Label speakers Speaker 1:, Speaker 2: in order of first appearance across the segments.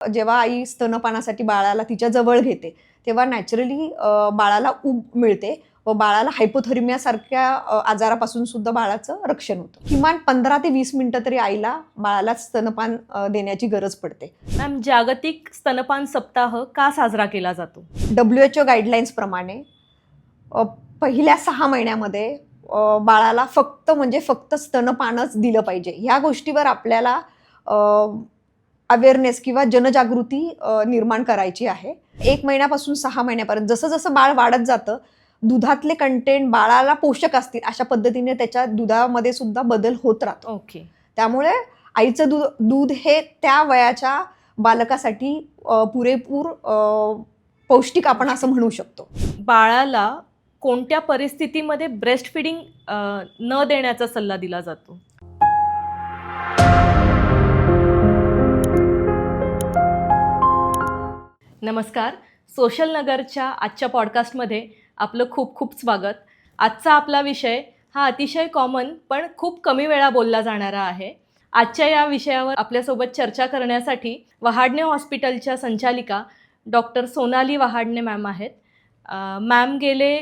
Speaker 1: जेव्हा आई स्तनपानासाठी बाळाला तिच्या जवळ घेते तेव्हा नॅचरली बाळाला ऊब मिळते व बाळाला हायपोथर्मिया सारख्या आजारापासून सुद्धा बाळाचं रक्षण होतं. किमान 15 ते 20 मिनिटं तरी आईला बाळाला स्तनपान देण्याची गरज पडते.
Speaker 2: मॅम, जागतिक स्तनपान सप्ताह का साजरा केला जातो?
Speaker 1: WHO गाईडलाईन्स प्रमाणे पहिल्या 6 महिन्यामध्ये बाळाला फक्त स्तनपानच दिलं पाहिजे. ह्या गोष्टीवर आपल्याला अवेअरनेस किंवा जनजागृती निर्माण करायची आहे. 1 महिन्यापासून 6 महिन्यापर्यंत जसं जसं बाळ वाढत जातं, दुधातले कंटेंट बाळाला पोषक असतील अशा पद्धतीने त्याच्या दुधामध्ये सुद्धा बदल होत राहतो.
Speaker 2: ओके.
Speaker 1: त्यामुळे आईचं दूध हे त्या वयाच्या बालकासाठी पुरेपूर पौष्टिक आपण असं म्हणू शकतो.
Speaker 2: बाळाला कोणत्या परिस्थितीमध्ये ब्रेस्ट फिडिंग न देण्याचा सल्ला दिला जातो? नमस्कार, सोशल नगरच्या आजच्या पॉडकास्टमध्ये आपलं खूप खूप स्वागत. आजचा आपला विषय हा अतिशय कॉमन पण खूप कमी वेळा बोलला जाणारा आहे. आजच्या या विषयावर आपल्यासोबत चर्चा करण्यासाठी वहाडणे हॉस्पिटलच्या संचालिका डॉक्टर सोनाली वहाडणे मॅम आहेत. मॅम गेले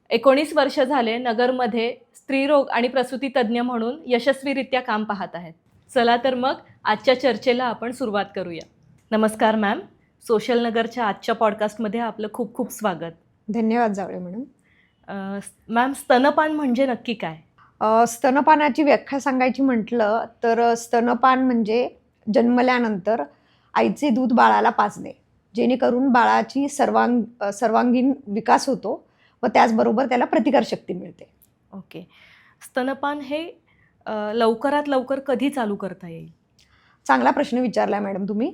Speaker 2: 19 वर्ष झाले नगरमध्ये स्त्रीरोग आणि प्रसूती तज्ज्ञ म्हणून यशस्वीरित्या काम पाहत आहेत. चला तर मग आजच्या चर्चेला आपण सुरुवात करूया. नमस्कार मॅम, सोशल नगरच्या आजच्या पॉडकास्टमध्ये आपलं खूप खूप स्वागत.
Speaker 1: धन्यवाद जावळे मॅडम.
Speaker 2: मॅम, स्तनपान म्हणजे नक्की काय?
Speaker 1: स्तनपानाची व्याख्या सांगायची म्हटलं तर स्तनपान म्हणजे जन्मल्यानंतर आईचे दूध बाळाला पाजणे, जेणेकरून बाळाची सर्वांगीण विकास होतो व त्याचबरोबर त्याला प्रतिकारशक्ती मिळते.
Speaker 2: ओके. स्तनपान हे लवकरात लवकर कधी चालू करता येईल?
Speaker 1: चांगला प्रश्न विचारला आहे मॅडम तुम्ही.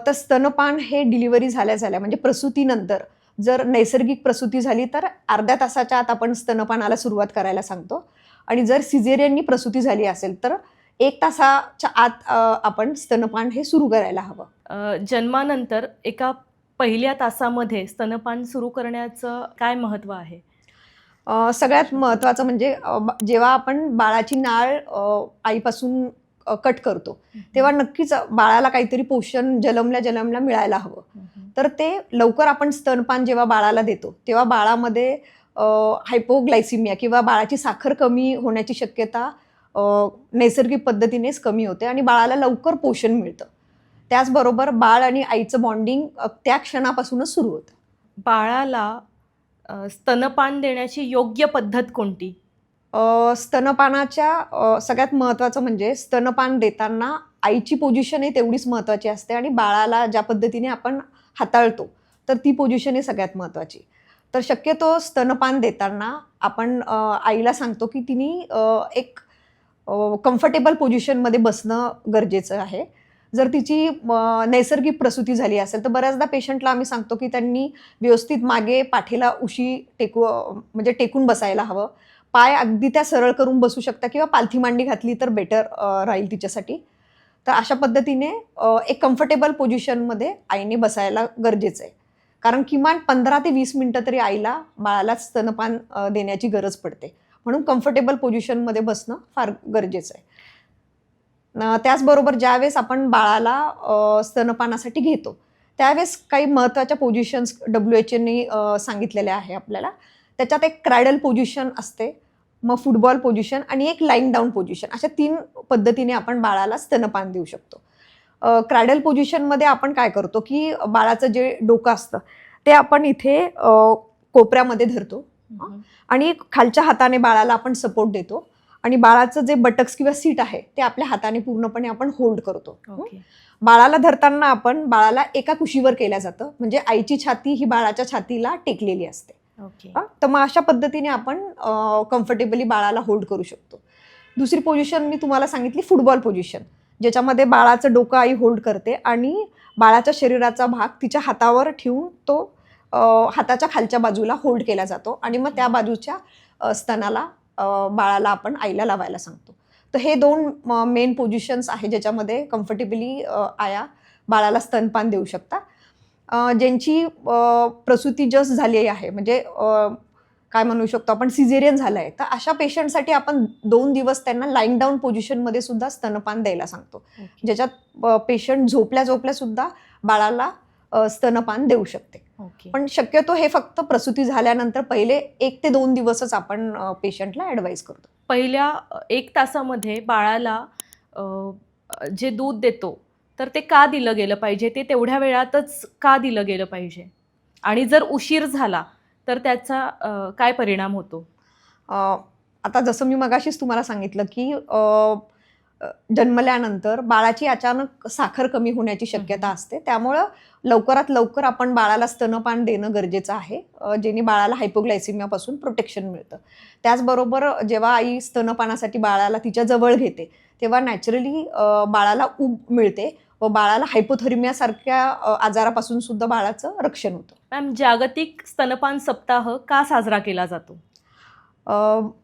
Speaker 1: तर स्तनपान हे डिलिव्हरी झाल्या म्हणजे प्रसूतीनंतर, जर नैसर्गिक प्रसूती झाली तर अर्ध्या तासाच्या आत आपण स्तनपानाला सुरुवात करायला सांगतो, आणि जर सिझेरियननी प्रसूती झाली असेल तर 1 तासाच्या आत आपण स्तनपान हे सुरू करायला हवं.
Speaker 2: जन्मानंतर एका पहिल्या तासामध्ये स्तनपान सुरू करण्याचं काय महत्त्व आहे?
Speaker 1: सगळ्यात महत्त्वाचं म्हणजे जेव्हा आपण बाळाची नाळ आईपासून कट करतो तेव्हा नक्कीच बाळाला काहीतरी पोषण जलमल्या मिळायला हवं. तर ते लवकर आपण स्तनपान जेव्हा बाळाला देतो तेव्हा बाळामध्ये हायपोग्लायसिमिया किंवा बाळाची साखर कमी होण्याची शक्यता नैसर्गिक पद्धतीनेच कमी होते आणि बाळाला लवकर पोषण मिळतं. त्याचबरोबर बाळ आणि आईचं बॉन्डिंग त्या क्षणापासूनच सुरू होतं.
Speaker 2: बाळाला स्तनपान देण्याची योग्य पद्धत कोणती?
Speaker 1: स्तनपानाच्या सगळ्यात महत्त्वाचं म्हणजे स्तनपान देताना आईची पोझिशन ही तेवढीच महत्त्वाची असते आणि बाळाला ज्या पद्धतीने आपण हाताळतो तर ती पोझिशन ही सगळ्यात महत्त्वाची. तर शक्यतो स्तनपान देताना आपण आईला सांगतो की तिने एक कम्फर्टेबल पोझिशनमध्ये बसणं गरजेचं आहे. जर तिची नैसर्गिक प्रसूती झाली असेल तर बऱ्याचदा पेशंटला आम्ही सांगतो की त्यांनी व्यवस्थित मागे पाठीला उशी टेकून बसायला हवं. पाय अगदी त्या सरळ करून बसू शकता किंवा पालथी मांडी घातली तर बेटर राहील तिच्यासाठी. तर अशा पद्धतीने एक कम्फर्टेबल पोझिशनमध्ये आईने बसायला गरजेचं आहे, कारण किमान 15 ते 20 मिनिटं तरी आईला बाळाला स्तनपान देण्याची गरज पडते. म्हणून कम्फर्टेबल पोझिशनमध्ये बसणं फार गरजेचं आहे. त्याचबरोबर ज्यावेळेस आपण बाळाला स्तनपानासाठी घेतो त्यावेळेस काही महत्त्वाच्या पोझिशन्स WHOने सांगितलेल्या आहे आपल्याला. त्याच्यात एक क्रॅडल पोझिशन असते, मग फुटबॉल पोझिशन आणि एक लाईन डाऊन पोझिशन, अशा 3 पद्धतीने आपण बाळाला स्तनपान देऊ शकतो. क्रॅडल पोझिशनमध्ये आपण काय करतो की बाळाचं जे डोकं असतं ते आपण इथे कोपऱ्यामध्ये धरतो आणि खालच्या हाताने बाळाला आपण सपोर्ट देतो आणि बाळाचं जे बटक्स किंवा सीट आहे ते आपल्या हाताने पूर्णपणे आपण होल्ड करतो. बाळाला धरताना आपण बाळाला एका कुशीवर केलं जातं, म्हणजे आईची छाती ही बाळाच्या छातीला टेकलेली असते. तर मग अशा पद्धतीने आपण कम्फर्टेबली बाळाला होल्ड करू शकतो. दुसरी पोझिशन मी तुम्हाला सांगितली फुटबॉल पोझिशन, ज्याच्यामध्ये बाळाचं डोकं आई होल्ड करते आणि बाळाच्या शरीराचा भाग तिच्या हातावर ठेवून तो हाताच्या खालच्या बाजूला होल्ड केला जातो आणि मग त्या बाजूच्या स्तनाला बाळाला आपण आईला लावायला सांगतो. तर हे 2 मेन पोझिशन्स आहे ज्याच्यामध्ये कम्फर्टेबली आया बाळाला स्तनपान देऊ शकता. ज्यांची प्रसूती जस्ट झाली आहे, म्हणजे काय म्हणू शकतो आपण सिझेरियन झालंय, तर अशा पेशंटसाठी आपण 2 दिवस त्यांना लाईंग डाऊन पोझिशनमध्ये सुद्धा स्तनपान द्यायला सांगतो, ज्याच्यात पेशंट झोपल्या झोपल्या सुद्धा बाळाला स्तनपान देऊ शकते.
Speaker 2: ओके.
Speaker 1: पण शक्यतो हे फक्त प्रसूती झाल्यानंतर पहिले 1 ते 2 दिवसच आपण पेशंटला ॲडवाईस करतो.
Speaker 2: पहिल्या 1 तासामध्ये बाळाला अ, जे दूध देतो तर ते का दिलं गेलं पाहिजे, ते तेवढ्या वेळातच का दिलं गेलं पाहिजे, आणि जर उशीर झाला तर त्याचा काय परिणाम होतो?
Speaker 1: अ, आता जसं मी मगाशीच तुम्हाला सांगितलं की जन्मल्यानंतर बाळाची अचानक साखर कमी होण्याची शक्यता असते, त्यामुळं लवकरात लवकर आपण बाळाला स्तनपान देणं गरजेचं आहे, जेणे बाळाला हायपोग्लायसिमियापासून प्रोटेक्शन मिळतं. त्याचबरोबर जेव्हा आई स्तनपानासाठी बाळाला तिच्या जवळ घेते तेव्हा नॅचरली बाळाला ऊब मिळते व बाळाला हायपोथर्मियासारख्या आजारापासून सुद्धा बाळाचं रक्षण होतं.
Speaker 2: मॅम, जागतिक स्तनपान सप्ताह का साजरा केला जातो?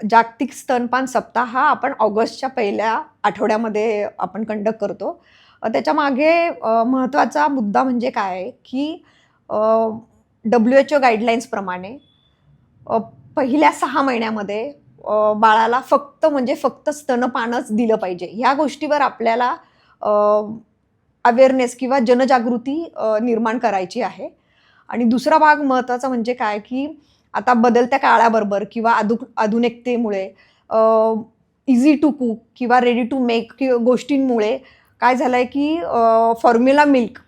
Speaker 1: जागतिक स्तनपान सप्ताह हा आपण ऑगस्टच्या पहिल्या आठवड्यामध्ये आपण कंडक्ट करतो. त्याच्यामागे महत्त्वाचा मुद्दा म्हणजे काय आहे की WHO गाईडलाईन्सप्रमाणे पहिल्या 6 महिन्यामध्ये बाळाला फक्त स्तनपानच दिलं पाहिजे. ह्या गोष्टीवर आपल्याला अवेअरनेस किंवा जनजागृती निर्माण करायची आहे. आणि दुसरा भाग महत्त्वाचा म्हणजे काय की आता बदलत्या काळाबरोबर किंवा आधुनिकतेमुळे इझी टू कुक किंवा रेडी टू मेक गोष्टींमुळे काय झालंय की फॉर्म्युला मिल्क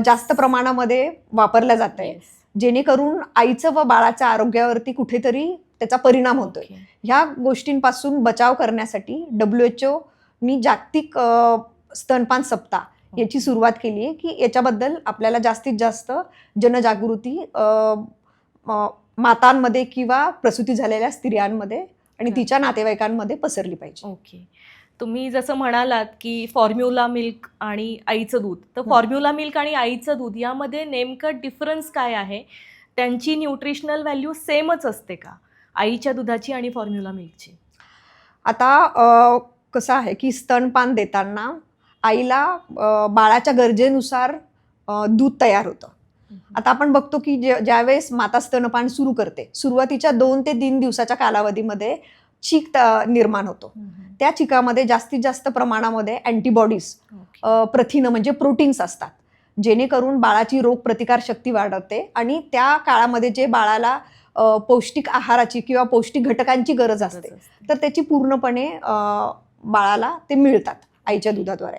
Speaker 1: जास्त प्रमाणामध्ये वापरलं जात आहे, जेणेकरून आईचं व बाळाच्या आरोग्यावरती कुठेतरी त्याचा परिणाम होतोय. ह्या गोष्टींपासून बचाव करण्यासाठी WHOनी जागतिक स्तनपान सप्ताह याची सुरुवात केली आहे की याच्याबद्दल आपल्याला जास्तीत जास्त जनजागृती मातांमध्ये किंवा प्रसूती झालेल्या स्त्रियांमध्ये आणि तिच्या नातेवाईकांमध्ये पसरली पाहिजे.
Speaker 2: ओके. तुम्ही जसं म्हणालात की फॉर्म्युला मिल्क आणि आईचं दूध, तर फॉर्म्युला मिल्क आणि आईचं दूध यामध्ये नेमकं डिफरन्स काय आहे? त्यांची न्यूट्रिशनल व्हॅल्यू सेमच असते का, आईच्या दुधाची आणि फॉर्म्युला मिल्कची?
Speaker 1: आता कसं आहे की स्तनपान देताना आईला बाळाच्या गरजेनुसार दूध तयार होतं. आता आपण बघतो की ज्यावेळेस माता स्तनपान सुरू करते, सुरुवातीच्या 2 ते 3 दिवसाच्या कालावधीमध्ये चीक निर्माण होतो. त्या चिकामध्ये जास्तीत जास्त प्रमाणामध्ये अँटीबॉडीज, प्रथिनं म्हणजे प्रोटीन्स असतात, जेणेकरून बाळाची रोगप्रतिकार शक्ती वाढवते आणि त्या काळामध्ये जे बाळाला पौष्टिक आहाराची किंवा पौष्टिक घटकांची गरज असते तर त्याची पूर्णपणे बाळाला ते मिळतात आईच्या दुधाद्वारे.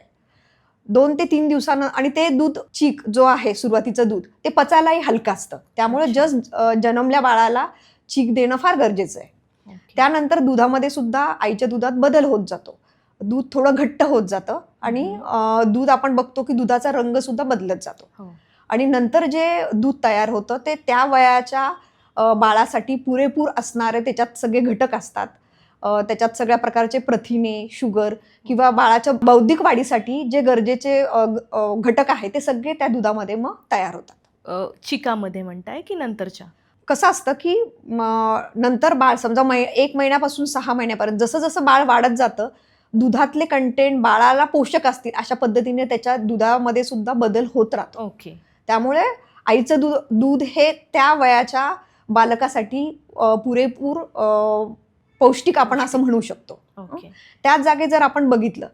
Speaker 1: 2 ते 3 दिवसानं आणि ते दूध चीक जो आहे सुरुवातीचं दूध ते पचायलाही हलकं असतं, त्यामुळे जस्ट जन्मल्या बाळाला चीक देणं फार गरजेचं आहे. त्यानंतर दुधामध्ये सुद्धा आईच्या दुधात बदल होत जातो, दूध थोडं घट्ट होत जातं आणि दूध आपण बघतो की दुधाचा रंग सुद्धा बदलत जातो. आणि नंतर जे दूध तयार होतं ते त्या वयाच्या बाळासाठी पुरेपूर असणारे त्याच्यात सगळे घटक असतात, त्याच्यात सगळ्या प्रकारचे प्रथिने, शुगर किंवा बाळाच्या बौद्धिक वाढीसाठी जे गरजेचे घटक आहे ते सगळे त्या दुधामध्ये मग तयार होतात.
Speaker 2: चिकामध्ये म्हणताय की नंतरच्या?
Speaker 1: कसं असतं की नंतर बाळ समजा 1 महिन्यापासून 6 महिन्यापर्यंत जसं जसं बाळ वाढत जातं, दुधातले कंटेंट बाळाला पोषक असतील अशा पद्धतीने त्याच्या दुधामध्ये सुद्धा बदल होत राहतो.
Speaker 2: ओके.
Speaker 1: त्यामुळे आईचं दूध हे त्या वयाच्या बालकासाठी पुरेपूर पौष्टिक आपण असं म्हणू शकतो. त्याच जागी जर आपण बघितलं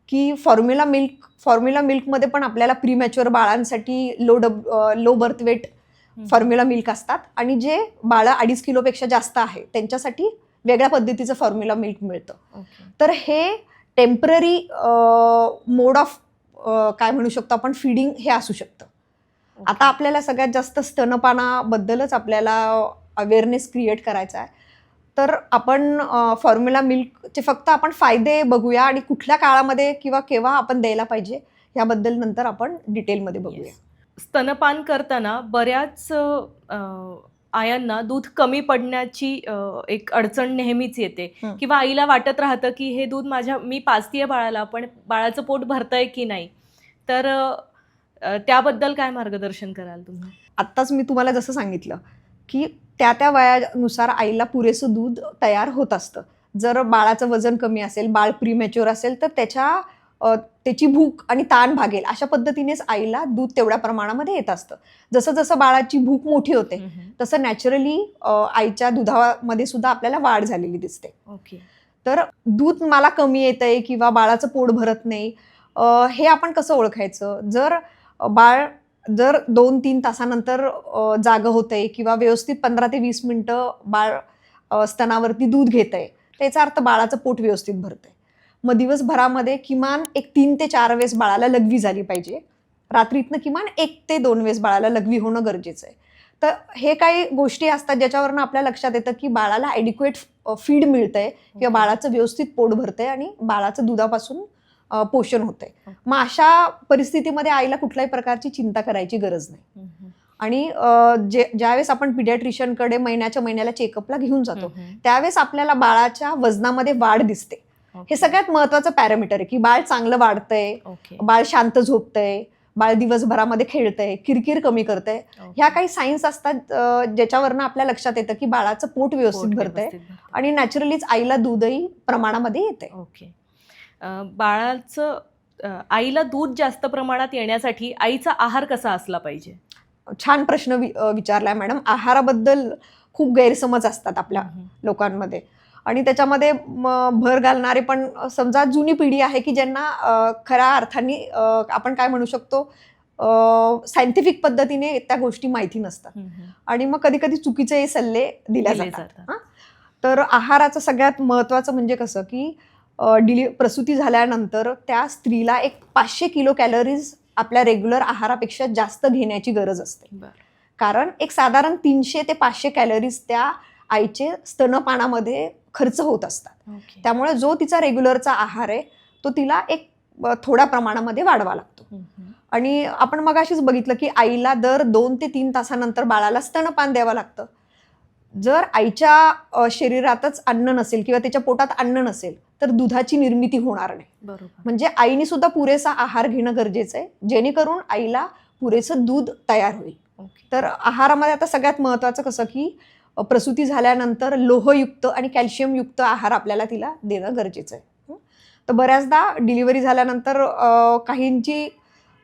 Speaker 1: की फॉर्म्युला मिल्कमध्ये पण आपल्याला प्रीमॅच्युअर बाळांसाठी low birth weight formula milk असतात आणि जे बाळं 2.5 किलोपेक्षा जास्त आहे त्यांच्यासाठी वेगळ्या पद्धतीचं फॉर्म्युला मिल्क मिळतं. तर हे टेम्पररी मोड ऑफ काय म्हणू शकतो आपण फीडिंग हे असू शकतं. आता आपल्याला सगळ्यात जास्त स्तनपानाबद्दलच आपल्याला अवेअरनेस क्रिएट करायचा आहे, तर आपण फॉर्म्युला मिल्कचे फक्त आपण फायदे बघूया आणि कुठल्या काळामध्ये किंवा केव्हा आपण द्यायला पाहिजे याबद्दल नंतर आपण डिटेलमध्ये बघूया.
Speaker 2: स्तनपान करताना बऱ्याच आयांना दूध कमी पडण्याची एक अडचण नेहमीच येते किंवा आईला वाटत राहतं की हे दूध मी पाजतीये बाळाला, पण बाळाचं पोट भरतंय की नाही, तर त्याबद्दल काय मार्गदर्शन कराल तुम्ही?
Speaker 1: आत्ताच मी तुम्हाला जसं सांगितलं की त्या वयानुसार आईला पुरेसं दूध तयार होत असतं. जर बाळाचं वजन कमी असेल, बाळ प्रीमॅच्युअर असेल तर त्याच्या त्याची भूक आणि ताण भागेल अशा पद्धतीनेच आईला दूध तेवढ्या प्रमाणामध्ये येत असतं. जसं जसं बाळाची भूक मोठी होते तसं नॅचरली आईच्या दुधामध्ये सुद्धा आपल्याला वाढ झालेली दिसते.
Speaker 2: ओके.
Speaker 1: तर दूध मला कमी येतंय किंवा बाळाचं पोट भरत नाही, हे आपण कसं ओळखायचं? बाळ जर 2-3 तासानंतर जागं होतंय किंवा व्यवस्थित 15 ते 20 मिनिटं बाळ स्तनावरती दूध घेतंय, त्याचा अर्थ बाळाचं पोट व्यवस्थित भरतंय. मग दिवसभरामध्ये किमान एक 3 ते 4 वेळेस बाळाला लघवी झाली पाहिजे. रात्रीतनं किमान 1 ते 2 वेळेस बाळाला लघवी होणं गरजेचं आहे. तर हे काही गोष्टी असतात ज्याच्यावरनं आपल्या लक्षात येतं की बाळाला ॲडिक्वेट फीड मिळतंय किंवा बाळाचं व्यवस्थित पोट भरतंय आणि बाळाचं दुधापासून पोषण होतंय. मग अशा परिस्थितीमध्ये आईला कुठल्याही प्रकारची चिंता करायची गरज नाही. आणि ज्यावेळेस आपण पिडियाट्रिशियनकडे महिन्याला चेकअपला घेऊन जातो त्यावेळेस आपल्याला बाळाच्या वजनामध्ये वाढ दिसते. हे सगळ्यात महत्वाचं पॅरामीटर आहे की बाळ चांगलं वाढतंय, बाळ शांत झोपतंय, बाळ दिवसभरामध्ये खेळतंय, किरकिर कमी करतंय. ह्या काही सायन्स असतात ज्याच्यावरनं आपल्या लक्षात येतं की बाळाचं पोट व्यवस्थित भरतंय आणि नॅचरलीच आईला दूधही प्रमाणामध्ये येते.
Speaker 2: ओके. बाळाचं आईला दूध जास्त प्रमाणात येण्यासाठी आईचा आहार कसा असला पाहिजे?
Speaker 1: छान प्रश्न विचारलाय मॅडम. आहाराबद्दल खूप गैरसमज असतात आपल्या लोकांमध्ये आणि त्याच्यामध्ये भर घालणारे पण समजा जुनी पिढी आहे की ज्यांना खऱ्या अर्थाने आपण काय म्हणू शकतो सायंटिफिक पद्धतीने त्या गोष्टी माहिती नसतात आणि मग कधी कधी चुकीचे सल्ले दिले जातात. तर आहाराचं सगळ्यात महत्वाचं म्हणजे कसं की प्रसूती झाल्यानंतर त्या स्त्रीला एक 500 किलो कॅलरीज आपल्या रेग्युलर आहारापेक्षा जास्त घेण्याची गरज असते. कारण एक साधारण 300 ते 500 कॅलरीज त्या आईचे स्तनपानामध्ये खर्च होत असतात. त्यामुळे जो तिचा रेग्युलरचा आहार आहे तो तिला एक थोड्या प्रमाणामध्ये वाढवा लागतो. आणि आपण मगाशीच बघितलं की आईला दर 2 ते 3 तासानंतर बाळाला स्तनपान द्यावं लागतं. जर आईच्या शरीरातच अन्न नसेल किंवा त्याच्या पोटात अन्न नसेल तर दुधाची निर्मिती होणार नाही.
Speaker 2: बरोबर.
Speaker 1: म्हणजे आईने सुद्धा पुरेसा आहार घेणं गरजेचं आहे जेणेकरून आईला पुरेसं दूध तयार होईल. तर आहारामध्ये आता सगळ्यात महत्वाचं कसं की प्रसूती झाल्यानंतर लोहयुक्त आणि कॅल्शियमयुक्त आहार आपल्याला तिला देणं गरजेचं आहे. तर बऱ्याचदा डिलिव्हरी झाल्यानंतर काहींची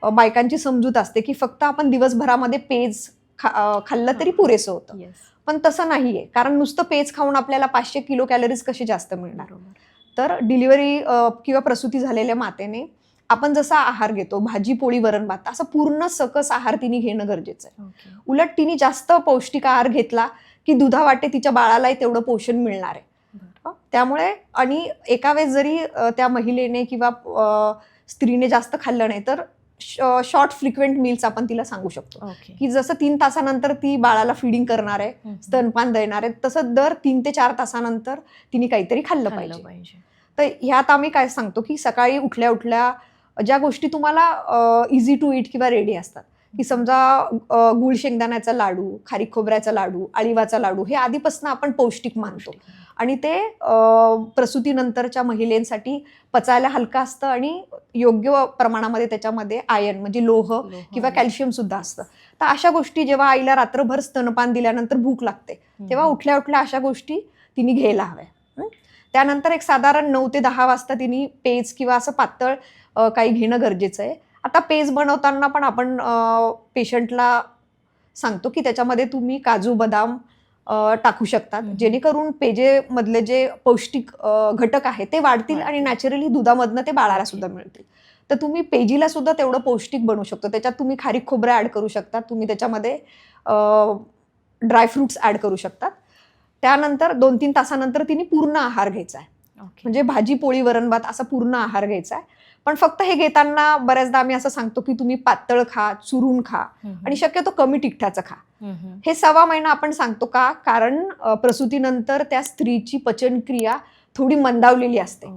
Speaker 1: बायकांची समजूत असते की फक्त आपण दिवसभरामध्ये पेज खाल्लं तरी पुरेसं होतं. पण तसं नाहीये, कारण नुसतं पेज खाऊन आपल्याला 500 किलो कॅलरीज कशी जास्त मिळणार. तर डिलिव्हरी किंवा प्रसूती झालेल्या मातेने आपण जसा आहार घेतो भाजी पोळी वरण भात असा पूर्ण सकस आहार तिने घेणं गरजेचं आहे. उलट तिने जास्त पौष्टिक आहार घेतला की दुधा वाटे तिच्या बाळालाही तेवढं पोषण मिळणार आहे. त्यामुळे आणि एका वेळेस जरी त्या महिलेने किंवा स्त्रीने जास्त खाल्लं नाही तर शॉर्ट फ्रिक्वेंट मील्स आपण तिला सांगू शकतो की जसं 3 तासानंतर ती बाळाला फिडिंग करणार आहे, स्तनपान देणार आहे, तसं दर 3 ते 4 तासानंतर तिने काहीतरी खाल्लं पाहिजे. तर ह्यात आम्ही काय सांगतो की सकाळी उठल्या उठल्या ज्या गोष्टी तुम्हाला इझी टू ईट किंवा रेडी असतात की समजा गुळ शेंगदाण्याचा लाडू, खारीक खोबऱ्याचा लाडू, अळीवाचा लाडू हे आधीपासून आपण पौष्टिक मानतो आणि ते प्रसूतीनंतरच्या महिलांसाठी पचायला हलका असतं आणि योग्य प्रमाणामध्ये त्याच्यामध्ये आयर्न म्हणजे लोह किंवा कॅल्शियम सुद्धा असतं. तर अशा गोष्टी जेव्हा आईला रात्रभर स्तनपान दिल्यानंतर भूक लागते तेव्हा उठल्या उठल्या अशा गोष्टी तिने घ्यायला हव्या. त्यानंतर एक साधारण 9 ते 10 वाजता तिने पेज किंवा असं पातळ काही घेणं गरजेचं आहे. आता पेज बनवताना पण आपण पेशंटला सांगतो की त्याच्यामध्ये तुम्ही काजू बदाम टाकू शकतात जेणेकरून पेजेमधले जे पौष्टिक घटक आहेत ते वाढतील आणि नॅचरली दुधामधनं ते बाळाला सुद्धा मिळतील. तर तुम्ही पेजीला सुद्धा तेवढं पौष्टिक बनवू शकतो. त्याच्यात तुम्ही खारीक खोबरं ॲड करू शकता, तुम्ही त्याच्यामध्ये ड्रायफ्रुट्स ॲड करू शकतात. त्यानंतर 2-3 तासानंतर तिने पूर्ण आहार घ्यायचा आहे. म्हणजे भाजी पोळी वरण भात असा पूर्ण आहार घ्यायचा आहे. पण फक्त हे घेताना बऱ्याचदा आम्ही असं सांगतो की तुम्ही पातळ खा, चुरून खा आणि शक्यतो कमी तिखटाचं खा. हे 1.25 महिना आपण सांगतो का, कारण प्रसूतीनंतर त्या स्त्रीची पचनक्रिया थोडी मंदावलेली असते.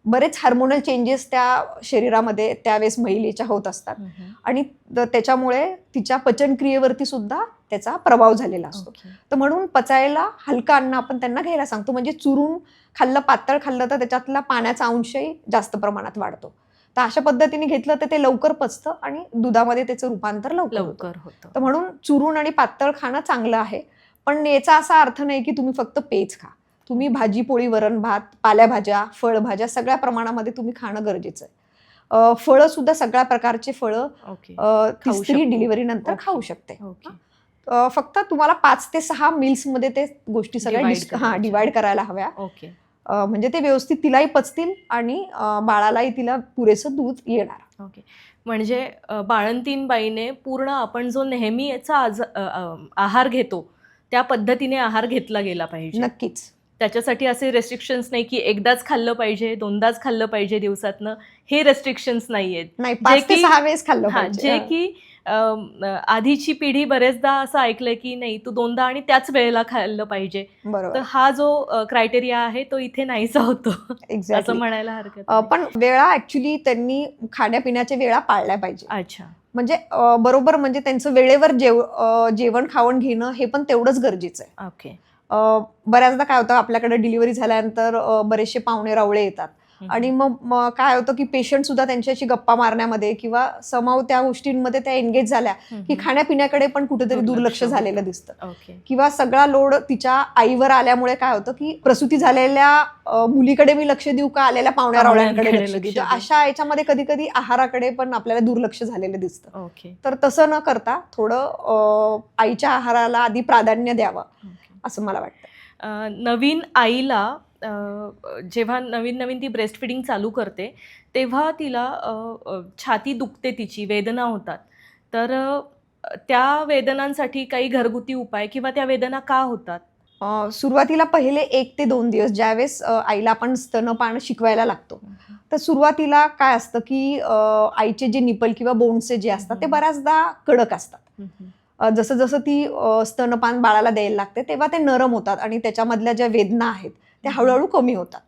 Speaker 1: बरेच हार्मोनल चेंजेस त्या शरीरामध्ये त्यावेळेस महिलेच्या होत असतात आणि त्याच्यामुळे तिच्या पचनक्रियेवरती सुद्धा त्याचा प्रभाव झालेला असतो. तर म्हणून पचायला हलका अन्न आपण त्यांना घ्यायला सांगतो. म्हणजे चुरून खाल्लं, पातळ खाल्लं तर त्याच्यातला पाण्याचा अंशही जास्त प्रमाणात वाढतो. तर अशा पद्धतीने घेतलं तर ते लवकर पचतं आणि दुधामध्ये त्याचं रूपांतर लवकर होतं. तर म्हणून चुरून आणि पातळ खाणं चांगलं आहे. पण याचा असा अर्थ नाही की तुम्ही फक्त पेज खा. तुम्ही भाजी पोळी वरण भात, पालेभाज्या, फळभाज्या सगळ्या प्रमाणामध्ये तुम्ही खाणं गरजेचं आहे. फळं सुद्धा सगळ्या प्रकारचे फळं
Speaker 2: ओके.
Speaker 1: तिसरी
Speaker 2: शकतो.
Speaker 1: डिलिव्हरी नंतर
Speaker 2: ओके.
Speaker 1: खाऊ शकते.
Speaker 2: ओके.
Speaker 1: फक्त तुम्हाला 5 ते 6 मील्समध्ये ते गोष्टी सगळ्या
Speaker 2: Divide करायच्या.
Speaker 1: डिवाइड करायला हव्या.
Speaker 2: ओके.
Speaker 1: म्हणजे ते व्यवस्थित तिलाही पचतील आणि बाळालाही तिला पुरेसं दूध येणार.
Speaker 2: ओके. म्हणजे बाळंतीण बाईने पूर्ण आपण जो नेहमीचा आहार घेतो त्या पद्धतीने आहार घेतला गेला पाहिजे.
Speaker 1: नक्कीच.
Speaker 2: त्याच्यासाठी असे रेस्ट्रिक्शन्स नाही की एकदाच खाल्लं पाहिजे, दोनदाच खाल्लं पाहिजे दिवसातनं, हे रेस्ट्रिक्शन्स नाहीयेत.
Speaker 1: नाही, 5 ते 6 वेळेस खाल्लं
Speaker 2: हां,
Speaker 1: पाहिजे.
Speaker 2: जे की आधीची पिढी बरेचदा असं ऐकलंय की नाही तू दोनदा आणि त्याच वेळेला खाल्लं पाहिजे.
Speaker 1: बरोबर.
Speaker 2: तर हा जो क्रायटेरिया आहे तो इथे नाहीसा होतो असं
Speaker 1: एक्झॅक्टली.
Speaker 2: म्हणायला हरकत नाही.
Speaker 1: पण वेळा ऍक्च्युली त्यांनी खाण्यापिण्याच्या वेळा पाळल्या पाहिजे.
Speaker 2: अच्छा.
Speaker 1: म्हणजे बरोबर, म्हणजे त्यांचं वेळेवर जेवण खावण घेणं हे पण तेवढंच गरजेचं आहे.
Speaker 2: ओके.
Speaker 1: बऱ्याचदा काय होतं, आपल्याकडे डिलिव्हरी झाल्यानंतर बरेचसे पाहुणे रावळे येतात आणि मग काय होतं की पेशंट सुद्धा त्यांच्याशी गप्पा मारण्यामध्ये किंवा समाव त्या गोष्टींमध्ये त्या एंगेज झाल्या की खाण्यापिण्याकडे पण कुठेतरी दुर्लक्ष झालेलं दिसतं.
Speaker 2: ओके.
Speaker 1: किंवा सगळा लोड तिच्या आईवर आल्यामुळे काय होतं की प्रसूती झालेल्या मुलीकडे मी लक्ष देऊ का आलेल्या पाहुण्या रावळ्यांकडे लक्ष देऊ. तर अशा याच्यामध्ये कधी कधी आहाराकडे पण आपल्याला दुर्लक्ष झालेलं दिसतं.
Speaker 2: ओके.
Speaker 1: तर तसं न करता थोडं आईच्या आहाराला आधी प्राधान्य द्यावं असं मला वाटतं.
Speaker 2: नवीन आईला जेव्हा नवीन नवीन ती ब्रेस्ट फिडिंग चालू करते तेव्हा तिला छाती दुखते, तिची वेदना होतात. तर त्या वेदनांसाठी काही घरगुती उपाय किंवा त्या वेदना का होतात?
Speaker 1: सुरुवातीला पहिले 1 ते 2 दिवस ज्यावेळेस आईला आपण स्तनपान शिकवायला लागतो, तर सुरुवातीला काय असतं की आईचे जे निपल किंवा बोन्सचे जे असतात ते बऱ्याचदा कडक असतात. जसं जसं ती स्तनपान बाळाला द्यायला लागते तेव्हा ते नरम होतात आणि त्याच्यामधल्या ज्या वेदना आहेत त्या हळूहळू कमी होतात.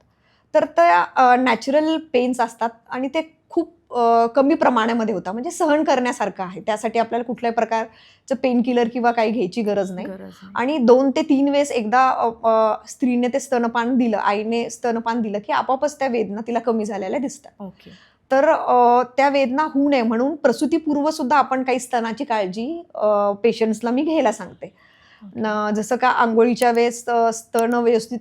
Speaker 1: तर त्या नॅचरल पेन्स असतात आणि ते खूप कमी प्रमाणामध्ये होतात, म्हणजे सहन करण्यासारखं आहे. त्यासाठी आपल्याला कुठल्याही प्रकारचं पेन किलर किंवा काही घ्यायची गरज नाही. आणि 2 ते 3 वेळेस एकदा स्त्रीने ते स्तनपान दिलं, आईने स्तनपान दिलं की आपोआपच त्या वेदना तिला कमी झालेल्या दिसतात.
Speaker 2: ओके.
Speaker 1: तर त्या वेदना होऊ नये म्हणून प्रसूतीपूर्व सुद्धा आपण काही स्तनाची काळजी पेशंट्सला मी घ्यायला सांगते. जसं का आंघोळीच्या वेळेस स्तन व्यवस्थित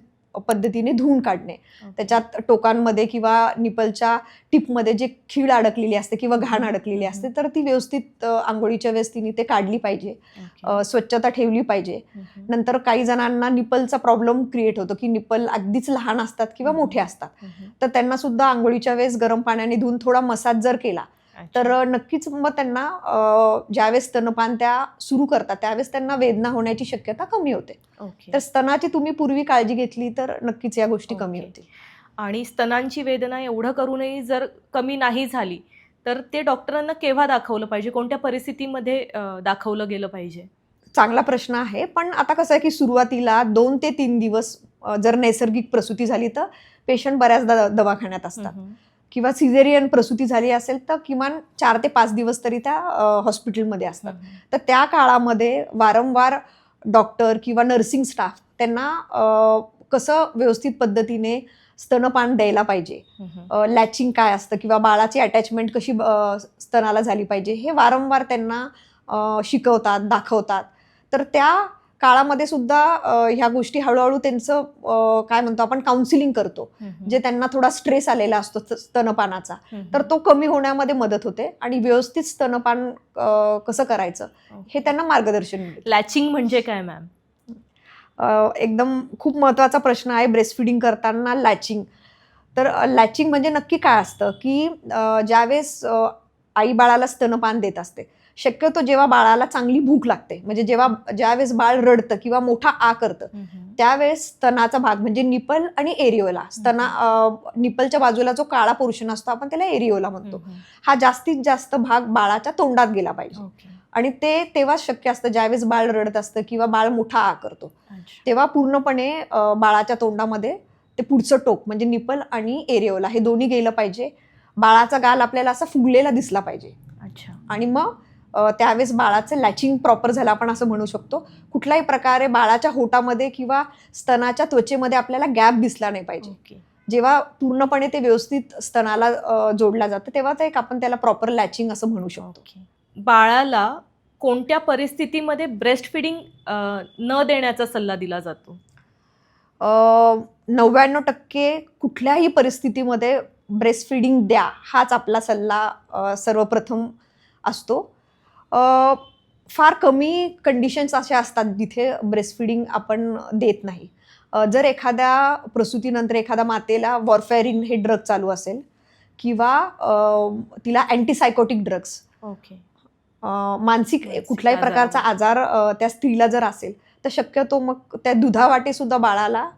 Speaker 1: पद्धतीने धुवून काढणे, त्याच्यात टोकांमध्ये किंवा निपलच्या टिपमध्ये जे खीळ अडकलेली असते किंवा घाण अडकलेली असते तर ती व्यवस्थित आंघोळीच्या वेळेस तिने ते काढली पाहिजे, स्वच्छता ठेवली पाहिजे. नंतर काही जणांना निपलचा प्रॉब्लेम क्रिएट होतो की निपल अगदीच लहान असतात किंवा मोठे असतात, तर त्यांना सुद्धा आंघोळीच्या वेळेस गरम पाण्याने धुवून थोडा मसाज जर केला तर नक्कीच मग त्यांना ज्यावेळेस स्तनपान त्या सुरू करतात त्यावेळेस त्यांना वेदना होण्याची शक्यता कमी होते. तर स्तनाची तुम्ही पूर्वी काळजी घेतली तर नक्कीच या गोष्टी कमी होतील.
Speaker 2: आणि स्तनांची वेदना एवढं करूनही जर कमी नाही झाली तर ते डॉक्टरांना केव्हा दाखवलं पाहिजे, कोणत्या परिस्थितीमध्ये दाखवलं गेलं पाहिजे?
Speaker 1: चांगला प्रश्न आहे. पण आता कसं आहे की सुरुवातीला 2 ते 3 दिवस जर नैसर्गिक प्रसूती झाली तर पेशंट बऱ्याचदा दवाखान्यात असतात किंवा सिझेरियन प्रसूती झाली असेल तर किमान 4 ते 5 दिवस तरी त्या हॉस्पिटलमध्ये असतात. तर त्या काळामध्ये वारंवार डॉक्टर किंवा नर्सिंग स्टाफ त्यांना कसं व्यवस्थित पद्धतीने स्तनपान द्यायला पाहिजे, लॅचिंग काय असतं किंवा बाळाची अटॅचमेंट कशी स्तनाला झाली पाहिजे हे वारंवार त्यांना शिकवतात, दाखवतात. तर त्या काळामध्ये सुद्धा ह्या गोष्टी हळूहळू त्यांचं काय म्हणतो आपण काउन्सिलिंग करतो, जे त्यांना थोडा स्ट्रेस आलेला असतो स्तनपानाचा, तर तो कमी होण्यामध्ये मदत होते आणि व्यवस्थित स्तनपान कसं करायचं हे त्यांना मार्गदर्शन मिळतं.
Speaker 2: लॅचिंग म्हणजे काय मॅम?
Speaker 1: एकदम खूप महत्त्वाचा प्रश्न आहे ब्रेस्ट फिडिंग करताना लॅचिंग. तर लॅचिंग म्हणजे नक्की काय असतं की ज्यावेळेस आई बाळाला स्तनपान देत असते, शक्यतो जेव्हा बाळाला चांगली भूक लागते, म्हणजे ज्यावेळेस बाळ रडतं किंवा मोठा आ करतं त्यावेळेस स्तनाचा भाग म्हणजे निपल आणि एरिओला, निपलच्या बाजूला जो काळा पोर्शन असतो आपण त्याला एरिओला म्हणतो, हा जास्तीत जास्त भाग बाळाच्या तोंडात गेला पाहिजे. आणि ते तेव्हाच शक्य असतं ज्यावेळेस बाळ रडत असतं किंवा बाळ मोठा आ करतो, तेव्हा पूर्णपणे बाळाच्या तोंडामध्ये ते पुढचं टोक म्हणजे निपल आणि एरिओला हे दोन्ही गेलं पाहिजे. बाळाचा गाल आपल्याला असा फुगलेला दिसला पाहिजे. आणि मग त्यावेळेस बाळाचं लॅचिंग प्रॉपर झालं आपण असं म्हणू शकतो. कुठल्याही प्रकारे बाळाच्या होटामध्ये किंवा स्तनाच्या त्वचेमध्ये आपल्याला गॅप दिसला नाही पाहिजे. जेव्हा पूर्णपणे ते व्यवस्थित स्तनाला जोडला जातं तेव्हा ते आपण त्याला प्रॉपर लॅचिंग असं म्हणू शकतो.
Speaker 2: बाळाला कोणत्या परिस्थितीमध्ये ब्रेस्ट फिडिंग न देण्याचा सल्ला दिला जातो?
Speaker 1: 99% कुठल्याही परिस्थितीमध्ये ब्रेस्ट फिडिंग द्या, हाच आपला सल्ला सर्वप्रथम असतो. फार कमी कंडिशन्स अशा असतात जिथे ब्रेस्ट फिडिंग आपण देत नाही. जर एखाद्या प्रसूतीनंतर एखाद्या मातेला वॉरफेरिन हे ड्रग चालू असेल किंवा तिला अँटीसायकोटिक ड्रग्स,
Speaker 2: ओके.
Speaker 1: मानसिक कुठल्याही
Speaker 2: आजार
Speaker 1: प्रकारचा आजार त्या स्त्रीला जर असेल तर शक्यतो मग त्या दुधावाटे सुद्धा बाळाला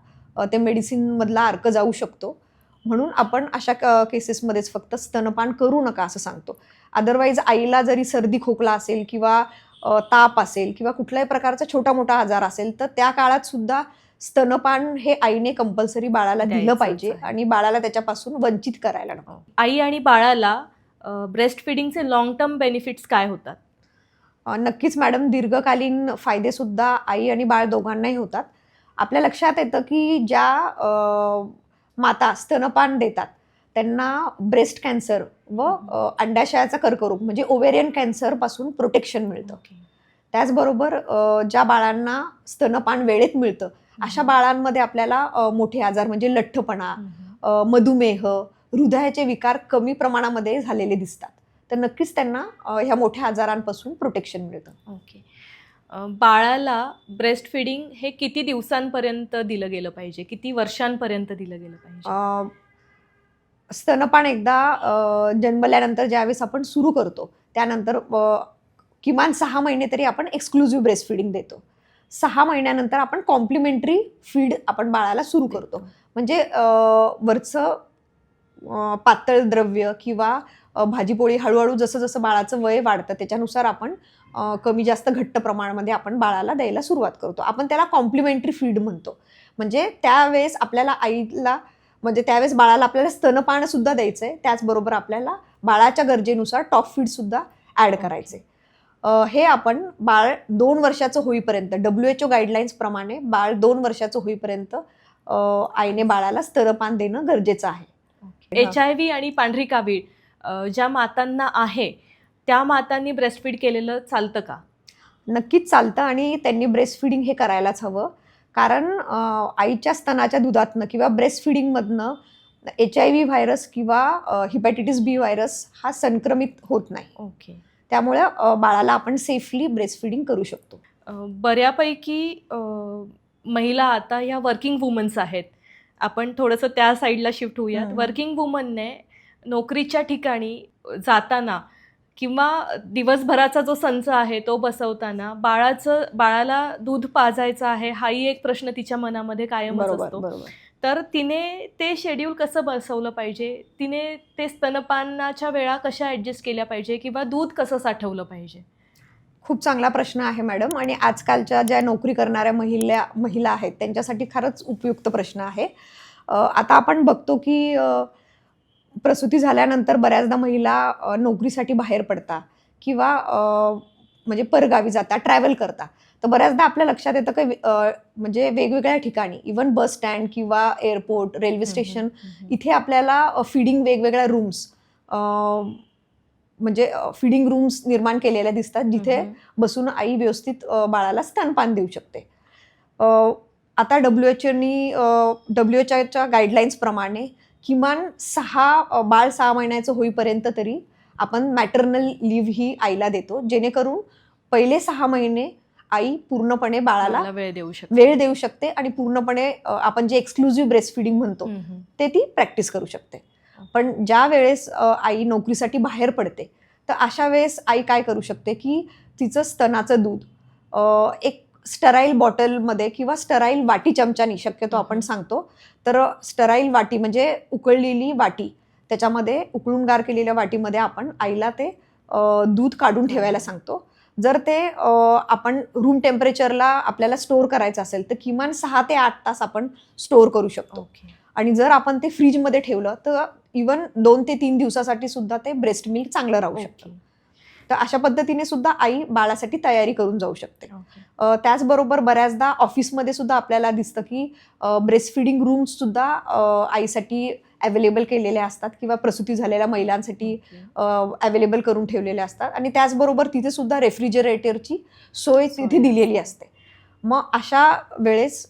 Speaker 1: ते मेडिसिनमधला अर्क जाऊ शकतो. म्हणून आपण अशा केसेसमध्येच फक्त स्तनपान करू नका असं सांगतो. अदरवाईज आईला जरी सर्दी खोकला असेल किंवा ताप असेल किंवा कुठल्याही प्रकारचा छोटा मोठा आजार असेल तर त्या काळात सुद्धा स्तनपान हे आईने कंपल्सरी बाळाला दिलं
Speaker 2: द्यायचंच
Speaker 1: पाहिजे
Speaker 2: आहे.
Speaker 1: आणि बाळाला त्याच्यापासून वंचित करायला नको.
Speaker 2: आई आणि बाळाला ब्रेस्ट फिडिंगचे लॉंग टर्म बेनिफिट्स काय होतात?
Speaker 1: नक्कीच मॅडम, दीर्घकालीन फायदे सुद्धा आई आणि बाळ दोघांनाही होतात. आपल्या लक्षात येतं की ज्या माता स्तनपान देतात त्यांना ब्रेस्ट कॅन्सर व अंडाशयाचा कर्करोग म्हणजे ओव्हेरियन कॅन्सरपासून प्रोटेक्शन मिळतं.
Speaker 2: ओके.
Speaker 1: त्याचबरोबर ज्या बाळांना स्तनपान वेळेत मिळतं अशा बाळांमध्ये आपल्याला मोठे आजार म्हणजे लठ्ठपणा, मधुमेह, हृदयाचे विकार कमी प्रमाणामध्ये झालेले दिसतात. तर नक्कीच त्यांना ह्या मोठ्या आजारांपासून प्रोटेक्शन मिळतं.
Speaker 2: ओके. बाळाला ब्रेस्ट फिडिंग हे किती दिवसांपर्यंत दिलं गेलं पाहिजे, किती वर्षांपर्यंत दिलं गेलं पाहिजे?
Speaker 1: स्तनपान एकदा जन्मल्यानंतर ज्यावेळेस आपण सुरू करतो त्यानंतर किमान 6 महिने तरी आपण एक्सक्लुझिव्ह ब्रेस्ट फिडिंग देतो. 6 महिन्यानंतर आपण कॉम्प्लिमेंटरी फीड आपण बाळाला सुरू करतो. म्हणजे वरचं पातळ द्रव्य किंवा भाजीपोळी हळूहळू जसं जसं बाळाचं वय वाढतं त्याच्यानुसार आपण कमी जास्त घट्ट प्रमाणामध्ये आपण बाळाला द्यायला सुरुवात करतो. आपण त्याला कॉम्प्लिमेंटरी फीड म्हणतो. म्हणजे त्यावेळेस आपल्याला आईला म्हणजे त्यावेळेस बाळाला आपल्याला स्तनपान सुद्धा द्यायचं आहे. त्याचबरोबर आपल्याला बाळाच्या गरजेनुसार टॉप फीड सुद्धा ॲड करायचे. हे आपण बाळ 2 वर्षाचं होईपर्यंत WHO गाईडलाईन्स प्रमाणे बाळ 2 वर्षाचं होईपर्यंत आईने बाळाला स्तनपान देणं गरजेचं आहे.
Speaker 2: HIV आणि पांढरी कावीळ ज्या मातांना आहे त्या मातांनी ब्रेस्ट फीड केलेलं चालतं का?
Speaker 1: नक्कीच चालतं आणि त्यांनी ब्रेस्ट फिडिंग हे करायलाच हवं. कारण आईच्या स्तनाच्या दुधातनं किंवा ब्रेस्ट फिडिंगमधनं HIV व्हायरस किंवा हिपॅटायटिस B व्हायरस हा संक्रमित होत नाही.
Speaker 2: ओके.
Speaker 1: त्यामुळे बाळाला आपण सेफली ब्रेस्ट फिडिंग करू शकतो.
Speaker 2: बऱ्यापैकी महिला आता ह्या वर्किंग वुमन्स आहेत. आपण थोडंसं त्या साईडला शिफ्ट होऊयात. वर्किंग वुमनने नोकरीच्या ठिकाणी जाताना किंवा दिवसभराचा जो संच आहे तो बसवताना बाळाला दूध पाजायचं आहे हाही एक प्रश्न तिच्या मनामध्ये कायमच असतो.
Speaker 1: बरोबर.
Speaker 2: तर तिने ते शेड्यूल कसं बसवलं पाहिजे, तिने ते स्तनपानाच्या वेळा कशा ॲडजस्ट केल्या पाहिजे किंवा दूध कसं साठवलं पाहिजे?
Speaker 1: खूप चांगला प्रश्न आहे मॅडम आणि आजकालच्या ज्या नोकरी करणाऱ्या महिला आहेत त्यांच्यासाठी खरंच उपयुक्त प्रश्न आहे. आता आपण बघतो की प्रसूती झाल्यानंतर बऱ्याचदा महिला नोकरीसाठी बाहेर पडतात किंवा म्हणजे परगावी जातात, ट्रॅव्हल करतात. तर बऱ्याचदा आपल्या लक्षात येतं की म्हणजे वेगवेगळ्या ठिकाणी इवन बस स्टँड किंवा एअरपोर्ट, रेल्वे स्टेशन इथे आपल्याला फीडिंग वेगवेगळ्या रूम्स म्हणजे फीडिंग रूम्स निर्माण केलेल्या दिसतात जिथे बसून आई व्यवस्थित बाळाला स्तनपान देऊ शकते. आता WHOच्या गाईडलाईन्स प्रमाणे किमान बाळ 6 महिन्याचं होईपर्यंत तरी आपण मॅटर्नल लिव्ह ही आईला देतो जेणेकरून पहिले 6 महिने आई पूर्णपणे बाळाला
Speaker 2: वेळ देऊ शकते
Speaker 1: आणि पूर्णपणे आपण जे एक्सक्लुझिव्ह ब्रेस्ट फिडिंग म्हणतो ते ती प्रॅक्टिस करू शकते. पण ज्या वेळेस आई नोकरीसाठी बाहेर पडते तर अशा वेळेस आई काय करू शकते की तिचं स्तनाचं दूध एक स्टराईल बॉटलमध्ये किंवा स्टराईल वाटी चमच्यानी शक्यतो आपण सांगतो. तर स्टराईल वाटी म्हणजे उकळलेली वाटी त्याच्यामध्ये उकळून गार केलेल्या वाटीमध्ये आपण आईला ते दूध काढून ठेवायला सांगतो. जर ते आपण रूम टेम्परेचरला आपल्याला स्टोअर करायचं असेल तर किमान 6 ते 8 तास आपण स्टोअर करू शकतो. आणि जर आपण ते फ्रीजमध्ये ठेवलं तर इवन 2 ते 3 दिवसासाठी सुद्धा ते ब्रेस्ट मिल्क चांगलं राहू शकतं. तर अशा पद्धतीने सुद्धा आई बाळासाठी तयारी करून जाऊ शकते. त्याचबरोबर बऱ्याचदा ऑफिसमध्ये सुद्धा आपल्याला दिसतं की ब्रेस्ट फिडिंग रूम्स सुद्धा आईसाठी अवेलेबल केलेले असतात किंवा प्रसूती झालेल्या महिलांसाठी अवेलेबल करून ठेवलेले असतात. आणि त्याचबरोबर तिथे सुद्धा रेफ्रिजरेटरची सोय तिथे दिलेली असते. मग अशा वेळेस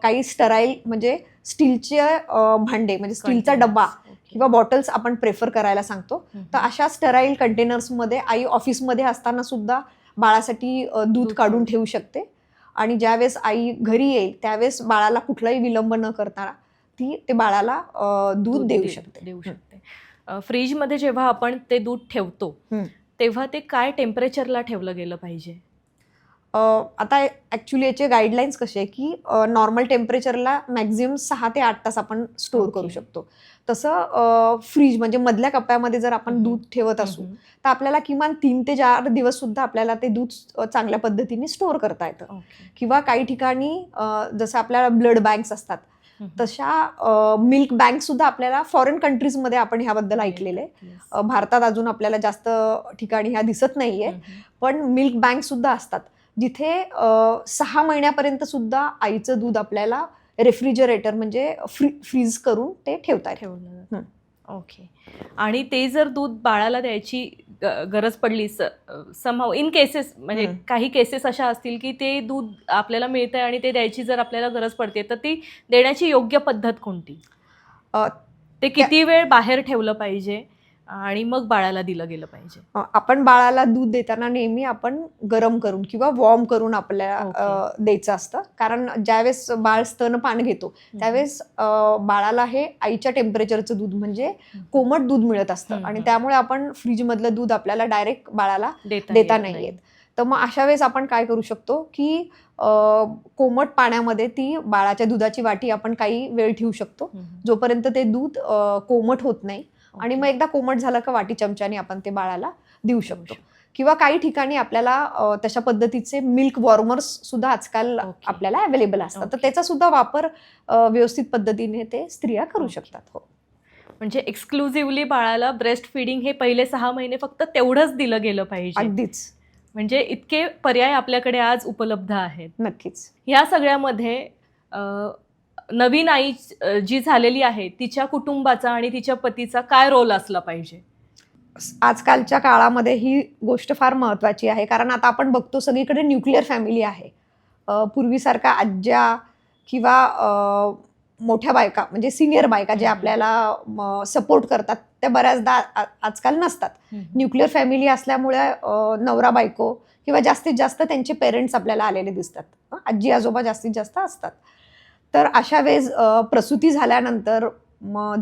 Speaker 1: काही स्टराईल म्हणजे स्टीलचे भांडे म्हणजे स्टीलचा डब्बा किंवा बॉटल्स आपण प्रेफर करायला सांगतो. तर अशा स्टराईल कंटेनर्समध्ये आई ऑफिसमध्ये असताना सुद्धा बाळासाठी दूध काढून ठेवू शकते. आणि ज्यावेळेस आई घरी येईल त्यावेळेस बाळाला कुठलाही विलंब न करता ते बाळाला दूध देऊ शकते.
Speaker 2: फ्रीजमध्ये जेव्हा आपण ते दूध ठेवतो तेव्हा ते काय टेम्परेचरला ठेवलं गेलं पाहिजे?
Speaker 1: आता ॲक्च्युली याचे गाईडलाईन्स कसे आहे की नॉर्मल टेम्परेचरला मॅक्झिमम 6 ते 8 तास आपण स्टोअर करू शकतो. तसं फ्रीज म्हणजे मधल्या कप्प्यामध्ये जर आपण दूध ठेवत असू तर आपल्याला किमान 3 ते 4 दिवस सुद्धा आपल्याला ते दूध चांगल्या पद्धतीने स्टोअर करता येतं. किंवा काही ठिकाणी जसं आपल्याला ब्लड बँक्स असतात तशा मिल्क बँक सुद्धा आपल्याला फॉरेन कंट्रीजमध्ये आपण ह्याबद्दल ऐकलेलं आहे. भारतात अजून आपल्याला जास्त ठिकाणी ह्या दिसत नाहीये, पण मिल्क बँक सुद्धा असतात जिथे 6 महिन्यापर्यंत सुद्धा आईचं दूध आपल्याला रेफ्रिजरेटर म्हणजे फ्रीज करून ते ठेवलं जातं.
Speaker 2: ओके. आणि ते जर दूध बाळाला द्यायची गरज पडली समहाऊ इन केसेस म्हणजे काही केसेस अशा असतील की ते दूध आपल्याला मिळतंय आणि ते द्यायची जर आपल्याला गरज पडते तर ती देण्याची योग्य पद्धत कोणती? ते किती वेळ बाहेर ठेवलं पाहिजे आणि मग बाळाला दिलं गेलं पाहिजे?
Speaker 1: आपण बाळाला दूध देताना नेहमी आपण गरम करून किंवा वॉर्म करून आपल्याला द्यायचं असतं. कारण ज्यावेळेस बाळ स्तनपान घेतो त्यावेळेस बाळाला हे आईच्या टेम्परेचरचं दूध म्हणजे कोमट दूध मिळत असतं आणि त्यामुळे आपण फ्रीजमधलं दूध आपल्याला डायरेक्ट बाळाला देता नाही येत. तर मग अशा वेळेस आपण काय करू शकतो की कोमट पाण्यामध्ये ती बाळाच्या दुधाची वाटी आपण काही वेळ ठेवू शकतो जोपर्यंत ते दूध कोमट होत नाही. आणि मग एकदा कोमट झालं का वाटी चमच्याने आपण ते बाळाला देऊ शकतो. किंवा काही ठिकाणी आपल्याला तशा पद्धतीचे मिल्क वॉर्मर्स सुद्धा आजकाल आपल्याला अवेलेबल असतात. तर त्याचा सुद्धा वापर व्यवस्थित पद्धतीने ते स्त्रिया करू शकतात. हो.
Speaker 2: म्हणजे एक्सक्लुझिव्हली बाळाला ब्रेस्ट फिडिंग हे पहिले 6 महिने फक्त तेवढंच दिलं गेलं पाहिजे.
Speaker 1: अगदीच.
Speaker 2: म्हणजे इतके पर्याय आपल्याकडे आज उपलब्ध आहेत.
Speaker 1: नक्कीच.
Speaker 2: ह्या सगळ्यामध्ये नवीन आई जी झालेली आहे तिच्या कुटुंबाचा आणि तिच्या पतीचा काय रोल असला पाहिजे?
Speaker 1: आजकालच्या काळामध्ये ही गोष्ट फार महत्त्वाची आहे. कारण आता आपण बघतो सगळीकडे न्यूक्लिअर फॅमिली आहे. पूर्वीसारखा आज्या किंवा मोठ्या बायका म्हणजे सिनियर बायका जे आपल्याला सपोर्ट करतात त्या बऱ्याचदा आजकाल नसतात. न्यूक्लिअर फॅमिली असल्यामुळे नवरा बायको किंवा जास्तीत जास्त त्यांचे पेरेंट्स आपल्याला आलेले दिसतात. आजी आजोबा जास्तीत जास्त असतात. तर अशा वेळेस प्रसूती झाल्यानंतर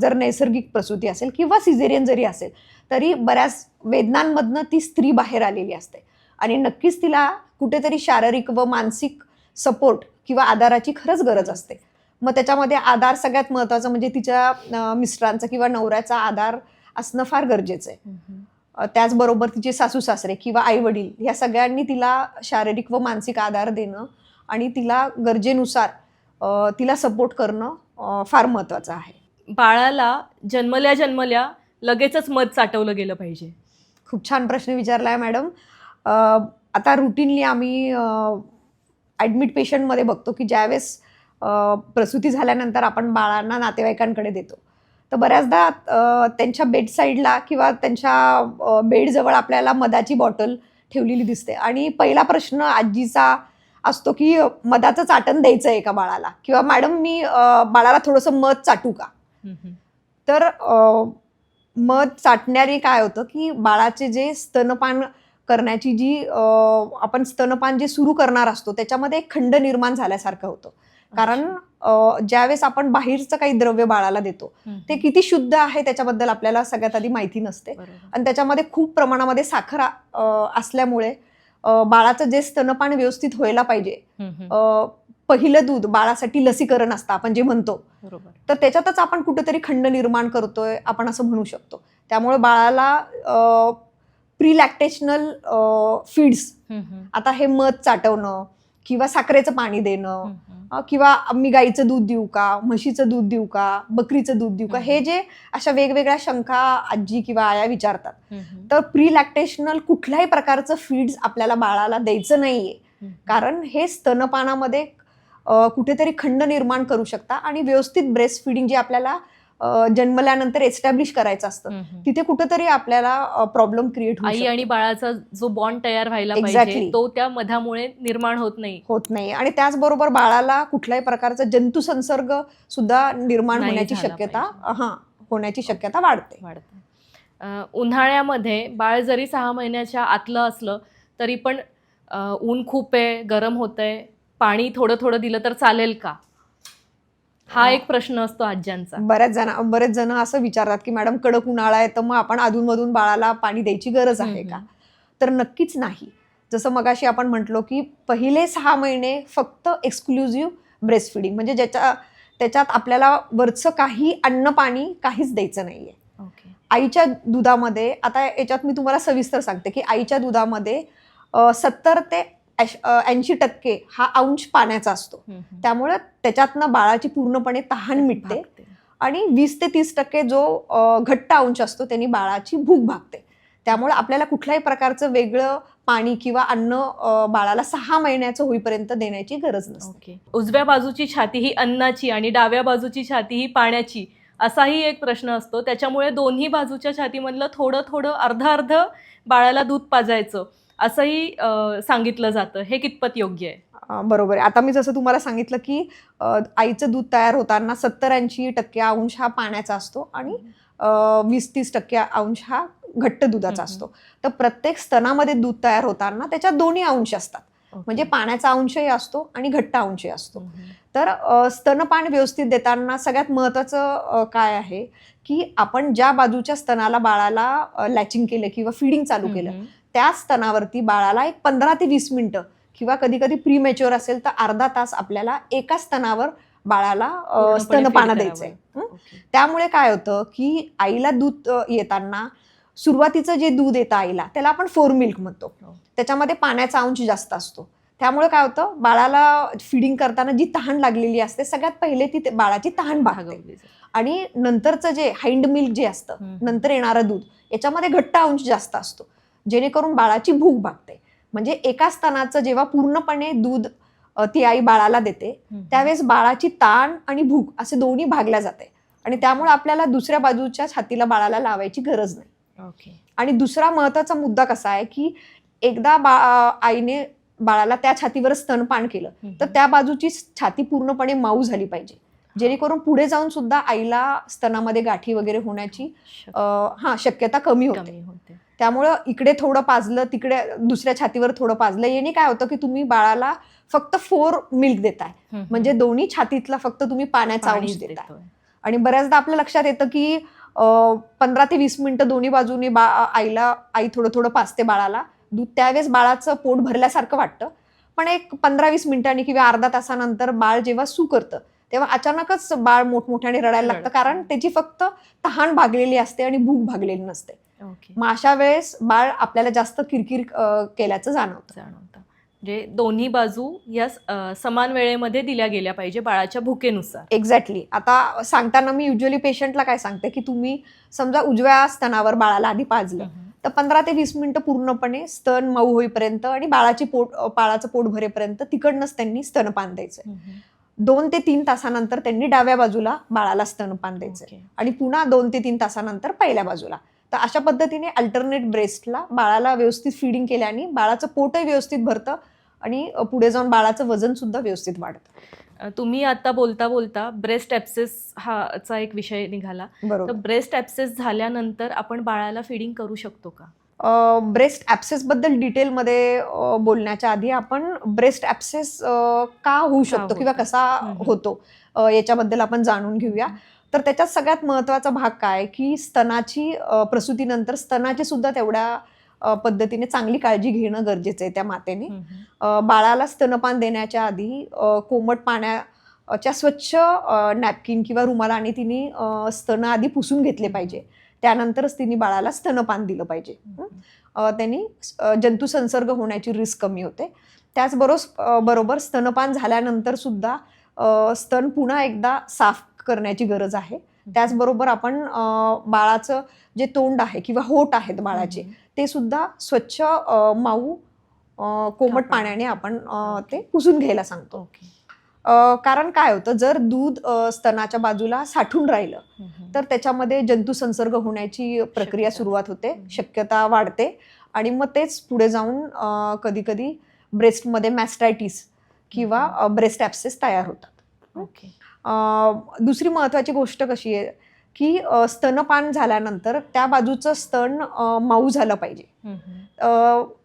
Speaker 1: जर नैसर्गिक प्रसूती असेल किंवा सिझेरियन जरी असेल तरी बऱ्याच वेदनांमधनं ती स्त्री बाहेर आलेली असते आणि नक्कीच तिला कुठेतरी शारीरिक व मानसिक सपोर्ट किंवा आधाराची खरंच गरज असते. मग त्याच्यामध्ये आधार सगळ्यात महत्त्वाचं म्हणजे तिच्या मिस्टरांचा किंवा नवऱ्याचा आधार असणं फार गरजेचं आहे. त्याचबरोबर तिचे सासू सासरे किंवा आई वडील ह्या सगळ्यांनी तिला शारीरिक व मानसिक आधार देणं आणि तिला गरजेनुसार तिला सपोर्ट करणं फार महत्त्वाचं आहे.
Speaker 2: बाळाला जन्मल्या लगेचच मध चाटवलं गेलं पाहिजे?
Speaker 1: खूप छान प्रश्न विचारलाय मॅडम. आता रुटीनली आम्ही ॲडमिट पेशंटमध्ये बघतो की ज्यावेळेस प्रसूती झाल्यानंतर आपण बाळांना नातेवाईकांकडे देतो तर बऱ्याचदा त्यांच्या बेडसाईडला किंवा त्यांच्या बेडजवळ आपल्याला मधाची बॉटल ठेवलेली दिसते आणि पहिला प्रश्न आजीचा असतो की मधाचं चाटण द्यायचं आहे का बाळाला किंवा मॅडम मी बाळाला थोडंसं मध चाटू का? तर मध चाटण्याने काय होतं की बाळाचे जे स्तनपान करण्याची जी आपण स्तनपान जे सुरू करणार असतो त्याच्यामध्ये एक खंड निर्माण झाल्यासारखं होतं. कारण ज्यावेळेस आपण बाहेरचं काही द्रव्य बाळाला देतो ते किती शुद्ध आहे त्याच्याबद्दल आपल्याला सगळ्यात आधी माहिती नसते आणि त्याच्यामध्ये खूप प्रमाणामध्ये साखर असल्यामुळे बाळाचं जे स्तनपान व्यवस्थित व्हायला पाहिजे पहिलं दूध बाळासाठी लसीकरण असतं आपण जे म्हणतो तर त्याच्यातच आपण कुठेतरी खंड निर्माण करतोय आपण असं म्हणू शकतो. त्यामुळे बाळाला प्री लॅक्टेशनल फीड्स आता हे मध चाटवणं किंवा साखरेचं पाणी देणं किंवा मी गाईचं दूध देऊ का, म्हशीचं दूध देऊ का, बकरीचं दूध देऊ का, हे जे अशा वेगवेगळ्या शंका आजी किंवा आया विचारतात. तर प्री लॅक्टेशनल कुठल्याही प्रकारचं फीड्स आपल्याला बाळाला द्यायचं नाहीये कारण हे स्तनपानामध्ये कुठेतरी खंड निर्माण करू शकता आणि व्यवस्थित ब्रेस्ट फिडिंग जे आपल्याला जन्मल्यानंतर एस्टॅब्लिश करायचं असतं तिथे कुठेतरी आपल्याला प्रॉब्लेम क्रिएट होऊ शकतो.
Speaker 2: आई आणि बाळाचा जो बॉन्ड तयार व्हायला पाहिजे तो त्या मधामुळे निर्माण होत नाही
Speaker 1: आणि त्याचबरोबर बाळाला कुठल्याही प्रकारचा जंतू संसर्ग सुद्धा निर्माण होण्याची शक्यता होण्याची शक्यता वाढते.
Speaker 2: उन्हाळ्यामध्ये बाळ जरी 6 महिन्याच्या आतलं असलं तरी पण ऊन खूप आहे, गरम होतंय, पाणी थोडं थोडं दिलं तर चालेल का? हा एक प्रश्न असतो आज्यांचा.
Speaker 1: बरेच जण असं विचारतात की मॅडम कडक उन्हाळा आहे तर मग आपण अधूनमधून बाळाला पाणी द्यायची गरज आहे का? तर नक्कीच नाही. जसं मगाशी आपण म्हटलो की पहिले 6 महिने फक्त एक्सक्लुझिव्ह ब्रेस्ट फिडिंग, म्हणजे त्याच्यात आपल्याला वरचं काही अन्न पाणी काहीच द्यायचं नाहीये. आईच्या दुधामध्ये, आता याच्यात मी तुम्हाला सविस्तर सांगते की आईच्या दुधामध्ये 70 ते 80% हा अंश पाण्याचा असतो. त्यामुळे त्याच्यातनं बाळाची पूर्णपणे तहान मिटते आणि 20 ते 30% जो घट्ट अंश असतो त्यांनी बाळाची भूक भागते. त्यामुळे आपल्याला कुठल्याही प्रकारचं वेगळं पाणी किंवा अन्न बाळाला 6 महिन्याचं होईपर्यंत देण्याची गरज नसते.
Speaker 2: उजव्या बाजूची छाती ही अन्नाची आणि डाव्या बाजूची छाती ही पाण्याची, असाही एक प्रश्न असतो. त्याच्यामुळे दोन्ही बाजूच्या छातीमधलं थोडं थोडं अर्ध बाळाला दूध पाजायचं असंही सांगितलं जातं. हे कितपत योग्य आहे?
Speaker 1: बरोबर आहे. आता मी जसं तुम्हाला सांगितलं की आईचं दूध तयार होताना 70-80% अंश हा पाण्याचा असतो आणि 20-30% अंश हा घट्ट दुधाचा असतो. तर प्रत्येक स्तनामध्ये दूध तयार होताना त्याच्यात दोन्ही अंश असतात. म्हणजे पाण्याचा अंशही असतो आणि घट्ट अंशही असतो. तर स्तनपान व्यवस्थित देताना सगळ्यात महत्त्वाचं काय आहे की आपण ज्या बाजूच्या स्तनाला बाळाला लॅचिंग केलं किंवा फिडिंग चालू केलं त्या स्तनावरती बाळाला एक 15 ते 20 मिनिटं किंवा कधी कधी प्रीमॅच्युअर असेल तर अर्धा तास आपल्याला एका स्तनावर बाळाला स्तनपान द्यायचंय. त्यामुळे काय होतं की आईला दूध येताना सुरुवातीचं जे दूध येतं आईला त्याला आपण फोर मिल्क म्हणतो. त्याच्यामध्ये पाण्याचा अंश जास्त असतो. त्यामुळे काय होतं, बाळाला फिडिंग करताना जी तहान लागलेली असते सगळ्यात पहिले ती बाळाची तहान भागवते आणि नंतरचं जे हाइंड मिल्क जे असतं नंतर येणारं दूध याच्यामध्ये घट्ट अंश जास्त असतो जेणेकरून बाळाची भूक भागते. म्हणजे एका स्तनाचं जेव्हा पूर्णपणे दूध ती आई बाळाला देते त्यावेळेस बाळाची ताण आणि भूक असे दोन्ही भागल्या जाते आणि त्यामुळे आपल्याला दुसऱ्या बाजूच्या छातीला बाळाला लावायची गरज नाही. आणि दुसरा महत्वाचा मुद्दा कसा आहे की एकदा आईने बाळाला त्या छातीवर स्तनपान केलं तर त्या बाजूची छाती पूर्णपणे माऊ झाली पाहिजे जेणेकरून पुढे जाऊन सुद्धा आईला स्तनामध्ये गाठी वगैरे होण्याची शक्यता कमी होते. त्यामुळं इकडे थोडं पाजलं तिकडे दुसऱ्या छातीवर थोडं पाजलं याने काय होतं की तुम्ही बाळाला फक्त 4 मिल्क देताय, म्हणजे दोन्ही छातीतला फक्त तुम्ही पाण्याचा अंश देताय. आणि बऱ्याचदा आपल्या लक्षात येतं की 15 ते 20 मिनिटं दोन्ही बाजूने आई थोडं थोडं पाजते बाळाला दूध, त्यावेळेस बाळाचं पोट भरल्यासारखं वाटतं. पण एक 15-20 मिनिटांनी किंवा अर्धा तासानंतर बाळ जेव्हा सू करतं तेव्हा अचानकच बाळ मोठमोठ्याने रडायला लागतं कारण त्याची फक्त तहान भागलेली असते आणि भूक भागलेली नसते. मग अशा वेळेस बाळ आपल्याला जास्त किरकिर केल्याचं जाणवतं.
Speaker 2: म्हणजे दोन्ही बाजू या समान वेळेमध्ये दिल्या गेल्या पाहिजे बाळाच्या भुकेनुसार.
Speaker 1: एक्झॅक्टली. आता सांगताना मी युजली पेशंटला काय सांगते की तुम्ही समजा उजव्या स्तनावर बाळाला आधी पाजलं तर 15 ते 20 मिनिटं पूर्णपणे स्तन मऊ होईपर्यंत आणि बाळाचं पोट भरेपर्यंत तिकडनंच त्यांनी स्तनपान द्यायचंय. 2 ते 3 तासानंतर त्यांनी डाव्या बाजूला बाळाला स्तनपान द्यायचंय आणि पुन्हा 2 ते 3 तासानंतर पहिल्या बाजूला. तर अशा पद्धतीने अल्टरनेट ब्रेस्टला बाळाला व्यवस्थित फिडिंग केल्याने बाळाचं पोटही व्यवस्थित भरतं आणि पुढे जाऊन बाळाचं वजन सुद्धा व्यवस्थित वाढतं.
Speaker 2: तुम्ही आता बोलता बोलता ब्रेस्ट ॲप्सेस हाचा एक विषय निघाला. तर ब्रेस्ट ॲप्सेस झाल्यानंतर आपण बाळाला फिडिंग करू शकतो का?
Speaker 1: ब्रेस्ट ॲप्सेस बद्दल डिटेलमध्ये बोलण्याच्या आधी आपण ब्रेस्ट ॲप्सेस का होऊ शकतो किंवा कसा होतो याच्याबद्दल आपण जाणून घेऊया. तर त्याच्यात सगळ्यात महत्त्वाचा भाग काय की स्तनाची प्रसूतीनंतर स्तनाची सुद्धा तेवढ्या पद्धतीने चांगली काळजी घेणं गरजेचं आहे त्या मातेने. बाळाला स्तनपान देण्याच्या आधी कोमट पाण्याच्या स्वच्छ नॅपकिन किंवा रुमालाने तिने स्तन आधी पुसून घेतले पाहिजे. त्यानंतरच तिने बाळाला स्तनपान दिलं पाहिजे. त्यांनी जंतू संसर्ग होण्याची रिस्क कमी होते. त्याचबरोबर स्तनपान झाल्यानंतर सुद्धा स्तन पुन्हा एकदा साफ करण्याची गरज आहे. त्याचबरोबर आपण बाळाचं जे तोंड आहे किंवा होठ आहेत बाळाचे ते सुद्धा स्वच्छ माऊ कोमट पाण्याने आपण ते पुसून घ्यायला सांगतो. कारण काय होतं, जर दूध स्तनाच्या बाजूला साठून राहिलं तर त्याच्यामध्ये जंतू संसर्ग होण्याची प्रक्रिया सुरुवात होते, शक्यता वाढते आणि मग तेच पुढे जाऊन कधी कधी ब्रेस्टमध्ये मॅस्टायटिस किंवा ब्रेस्ट ॲप्सेस तयार होतात. दुसरी महत्त्वाची गोष्ट कशी आहे की स्तनपान झाल्यानंतर त्या बाजूचं स्तन मऊ झालं पाहिजे.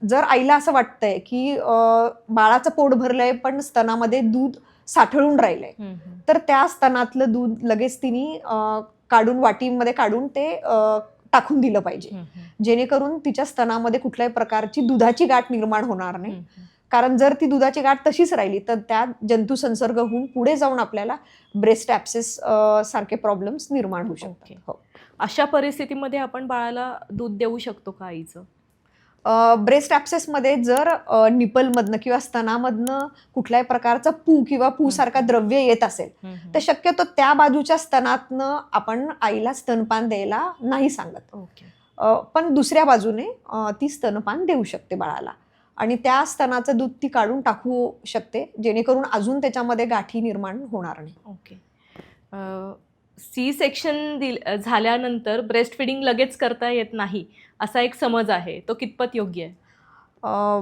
Speaker 1: जर आईला असं वाटतंय की बाळाचं पोट भरलंय पण स्तनामध्ये दूध साठळून राहिलंय, तर त्या स्तनातलं दूध लगेच तिने काढून वाटीमध्ये काढून ते टाकून दिलं पाहिजे, जेणेकरून तिच्या स्तनामध्ये कुठल्याही प्रकारची दुधाची गाठ निर्माण होणार नाही. कारण जर ती दुधाची गाठ तशीच राहिली तर त्यात जंतू संसर्ग होऊन पुढे जाऊन आपल्याला ब्रेस्ट ॲप्सेस सारखे प्रॉब्लेम्स निर्माण होऊ शकतात. हो.
Speaker 2: अशा परिस्थितीमध्ये आपण बाळाला दूध देऊ शकतो का आईचं?
Speaker 1: ब्रेस्ट ॲप्सेसमध्ये जर निपलमधनं किंवा स्तनामधनं कुठल्याही प्रकारचा पू किंवा पू सारखा द्रव्य येत असेल तर शक्यतो त्या बाजूच्या स्तनातनं आपण आईला स्तनपान द्यायला नाही सांगत. पण दुसऱ्या बाजूने ती स्तनपान देऊ शकते बाळाला आणि त्या स्तनाचं दूध ती काढून टाकू शकते, जेणेकरून अजून त्याच्यामध्ये गाठी निर्माण होणार नाही.
Speaker 2: ओके. सी सेक्शन झाल्यानंतर ब्रेस्ट फिडिंग लगेच करता येत नाही असा एक समज आहे, तो कितपत योग्य आहे?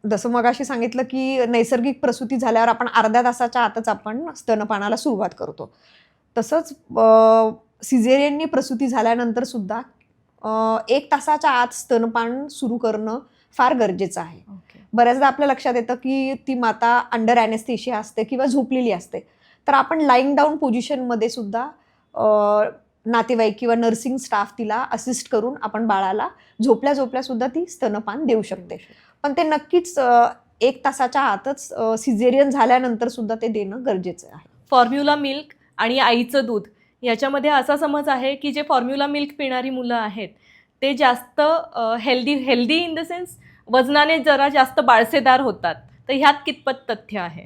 Speaker 1: जसं मगाशी सांगितलं की नैसर्गिक प्रसूती झाल्यावर आपण अर्ध्या तासाच्या आतच आपण स्तनपानाला सुरुवात करतो. तसंच सिझेरियननी प्रसूती झाल्यानंतर सुद्धा 1 तासाच्या आत स्तनपान सुरू करणं फार गरजेचं आहे. बऱ्याचदा आपल्या लक्षात येतं की ती माता अंडर ॲनेस्थेशिया असते किंवा झोपलेली असते, तर आपण लाईंग डाऊन पोझिशनमध्ये सुद्धा नातेवाईक किंवा नर्सिंग स्टाफ तिला असिस्ट करून आपण बाळाला झोपल्या सुद्धा ती स्तनपान देऊ शकते. पण ते नक्कीच 1 तासाच्या आतच सिझेरियन झाल्यानंतर सुद्धा ते देणं गरजेचं आहे.
Speaker 2: फॉर्म्युला मिल्क आणि आईचं दूध याच्यामध्ये असा समज आहे की जे फॉर्म्युला मिल्क पिणारी मुलं आहेत ते जास्त हेल्दी इन द सेन्स वजनाने जरा जास्त बाळसेदार होतात, तर ह्यात कितपत तथ्य आहे?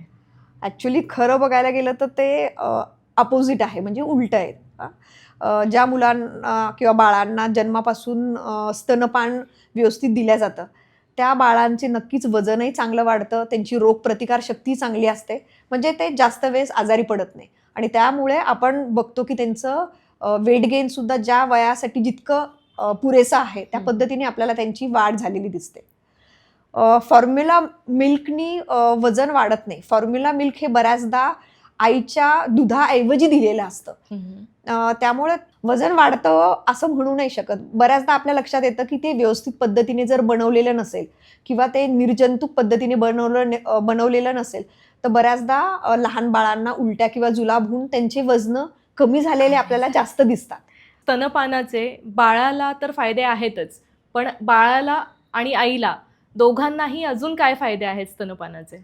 Speaker 1: ॲक्च्युली खरं बघायला गेलं तर ते अपोजिट आहे, म्हणजे उलटं आहे. ज्या मुलांना किंवा बाळांना जन्मापासून स्तनपान व्यवस्थित दिलं जातं त्या बाळांचे नक्कीच वजनही चांगलं वाढतं, त्यांची रोगप्रतिकारशक्ती चांगली असते, म्हणजे ते जास्त वेळेस आजारी पडत नाही. आणि त्यामुळे आपण बघतो की त्यांचं वेट गेनसुद्धा ज्या वयासाठी जितकं पुरेसं आहे त्या पद्धतीने आपल्याला त्यांची वाढ झालेली दिसते. फॉर्म्युला मिल्कनी वजन वाढत नाही. फॉर्म्युला मिल्क हे बऱ्याचदा आईच्या दुधाऐवजी दिलेलं असतं, त्यामुळे वजन वाढतं असं म्हणू नाही शकत. बऱ्याचदा आपल्या लक्षात येतं की ते व्यवस्थित पद्धतीने जर बनवलेलं नसेल किंवा ते निर्जंतुक पद्धतीने बनवलेलं नसेल तर बऱ्याचदा लहान बाळांना उलट्या किंवा जुलाब होऊन त्यांचे वजन कमी झालेले आपल्याला जास्त दिसतात.
Speaker 2: स्तनपानाचे बाळाला तर फायदे आहेतच, पण बाळाला आणि आईला दोघांनाही अजून काय फायदे आहेत स्तनपानाचे?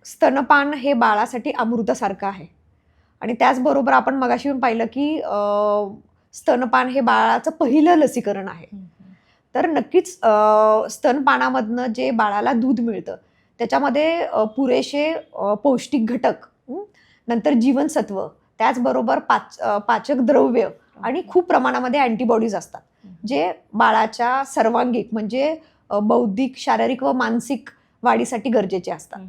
Speaker 1: स्तनपान हे बाळासाठी अमृतासारखं आहे आणि त्याचबरोबर आपण मगाशी पण पाहिलं की स्तनपान हे बाळाचं पहिलं लसीकरण आहे. तर नक्कीच स्तनपानामधनं जे बाळाला दूध मिळतं त्याच्यामध्ये पुरेसे पौष्टिक घटक, नंतर जीवनसत्व, त्याचबरोबर पाचक द्रव्य आणि खूप प्रमाणामध्ये अँटीबॉडीज असतात, जे बाळाच्या सर्वांगिक म्हणजे बौद्धिक, शारीरिक व मानसिक वाढीसाठी गरजेचे असतात.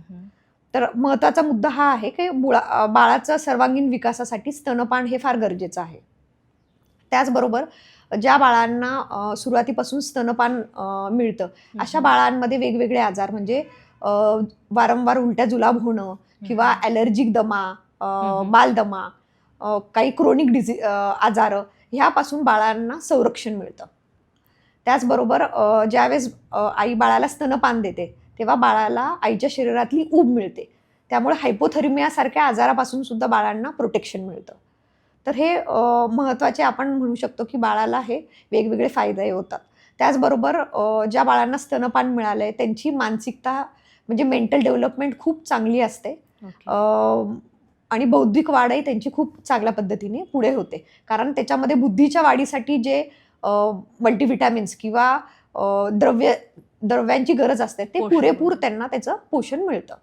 Speaker 1: तर महत्त्वाचा मुद्दा हा आहे की बाळाचं सर्वांगीण विकासासाठी स्तनपान हे फार गरजेचं आहे. त्याचबरोबर ज्या बाळांना सुरुवातीपासून स्तनपान मिळतं अशा बाळांमध्ये वेगवेगळे आजार म्हणजे वारंवार उलट्या जुलाब होणं किंवा ॲलर्जिक दमा, बालदमा, काही क्रोनिक आजार ह्यापासून बाळांना संरक्षण मिळतं. त्याचबरोबर ज्यावेळेस आई बाळाला स्तनपान देते तेव्हा बाळाला आईच्या शरीरातली ऊब मिळते, त्यामुळे हायपोथर्मियासारख्या आजारापासून सुद्धा बाळांना प्रोटेक्शन मिळतं. तर हे महत्त्वाचे आपण म्हणू शकतो की बाळाला हे वेगवेगळे फायदे होतात. त्याचबरोबर ज्या बाळांना स्तनपान मिळालं आहे त्यांची मानसिकता म्हणजे मेंटल डेव्हलपमेंट खूप चांगली असते आणि बौद्धिक वाढही त्यांची खूप चांगल्या पद्धतीने पुढे होते, कारण त्याच्यामध्ये बुद्धीच्या वाढीसाठी जे मल्टीव्हिटॅमिन्स किंवा द्रव्यांची गरज असते ते पुरेपूर त्यांना त्याचं पोषण मिळतं.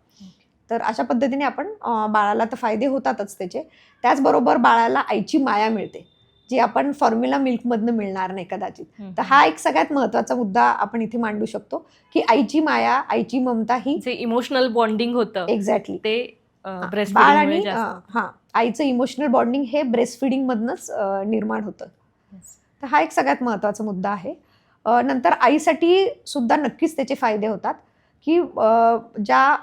Speaker 1: तर अशा पद्धतीने आपण बाळाला तर फायदे होतातच त्याचे. त्याचबरोबर बाळाला आईची माया मिळते जी आपण फॉर्म्युला मिल्कमधनं मिळणार नाही कदाचित. तर हा एक सगळ्यात महत्त्वाचा मुद्दा आपण इथे मांडू शकतो की आईची माया, आईची ममता ही
Speaker 2: जे इमोशनल बॉन्डिंग होतं
Speaker 1: एक्झॅक्टली
Speaker 2: ते
Speaker 1: बाळ आणि आईचं इमोशनल बॉन्डिंग हे ब्रेस्ट फिडिंगमधनंच निर्माण होतं. तर हा एक सगळ्यात महत्त्वाचा मुद्दा आहे. नंतर आईसाठी सुद्धा नक्कीच त्याचे फायदे होतात की ज्या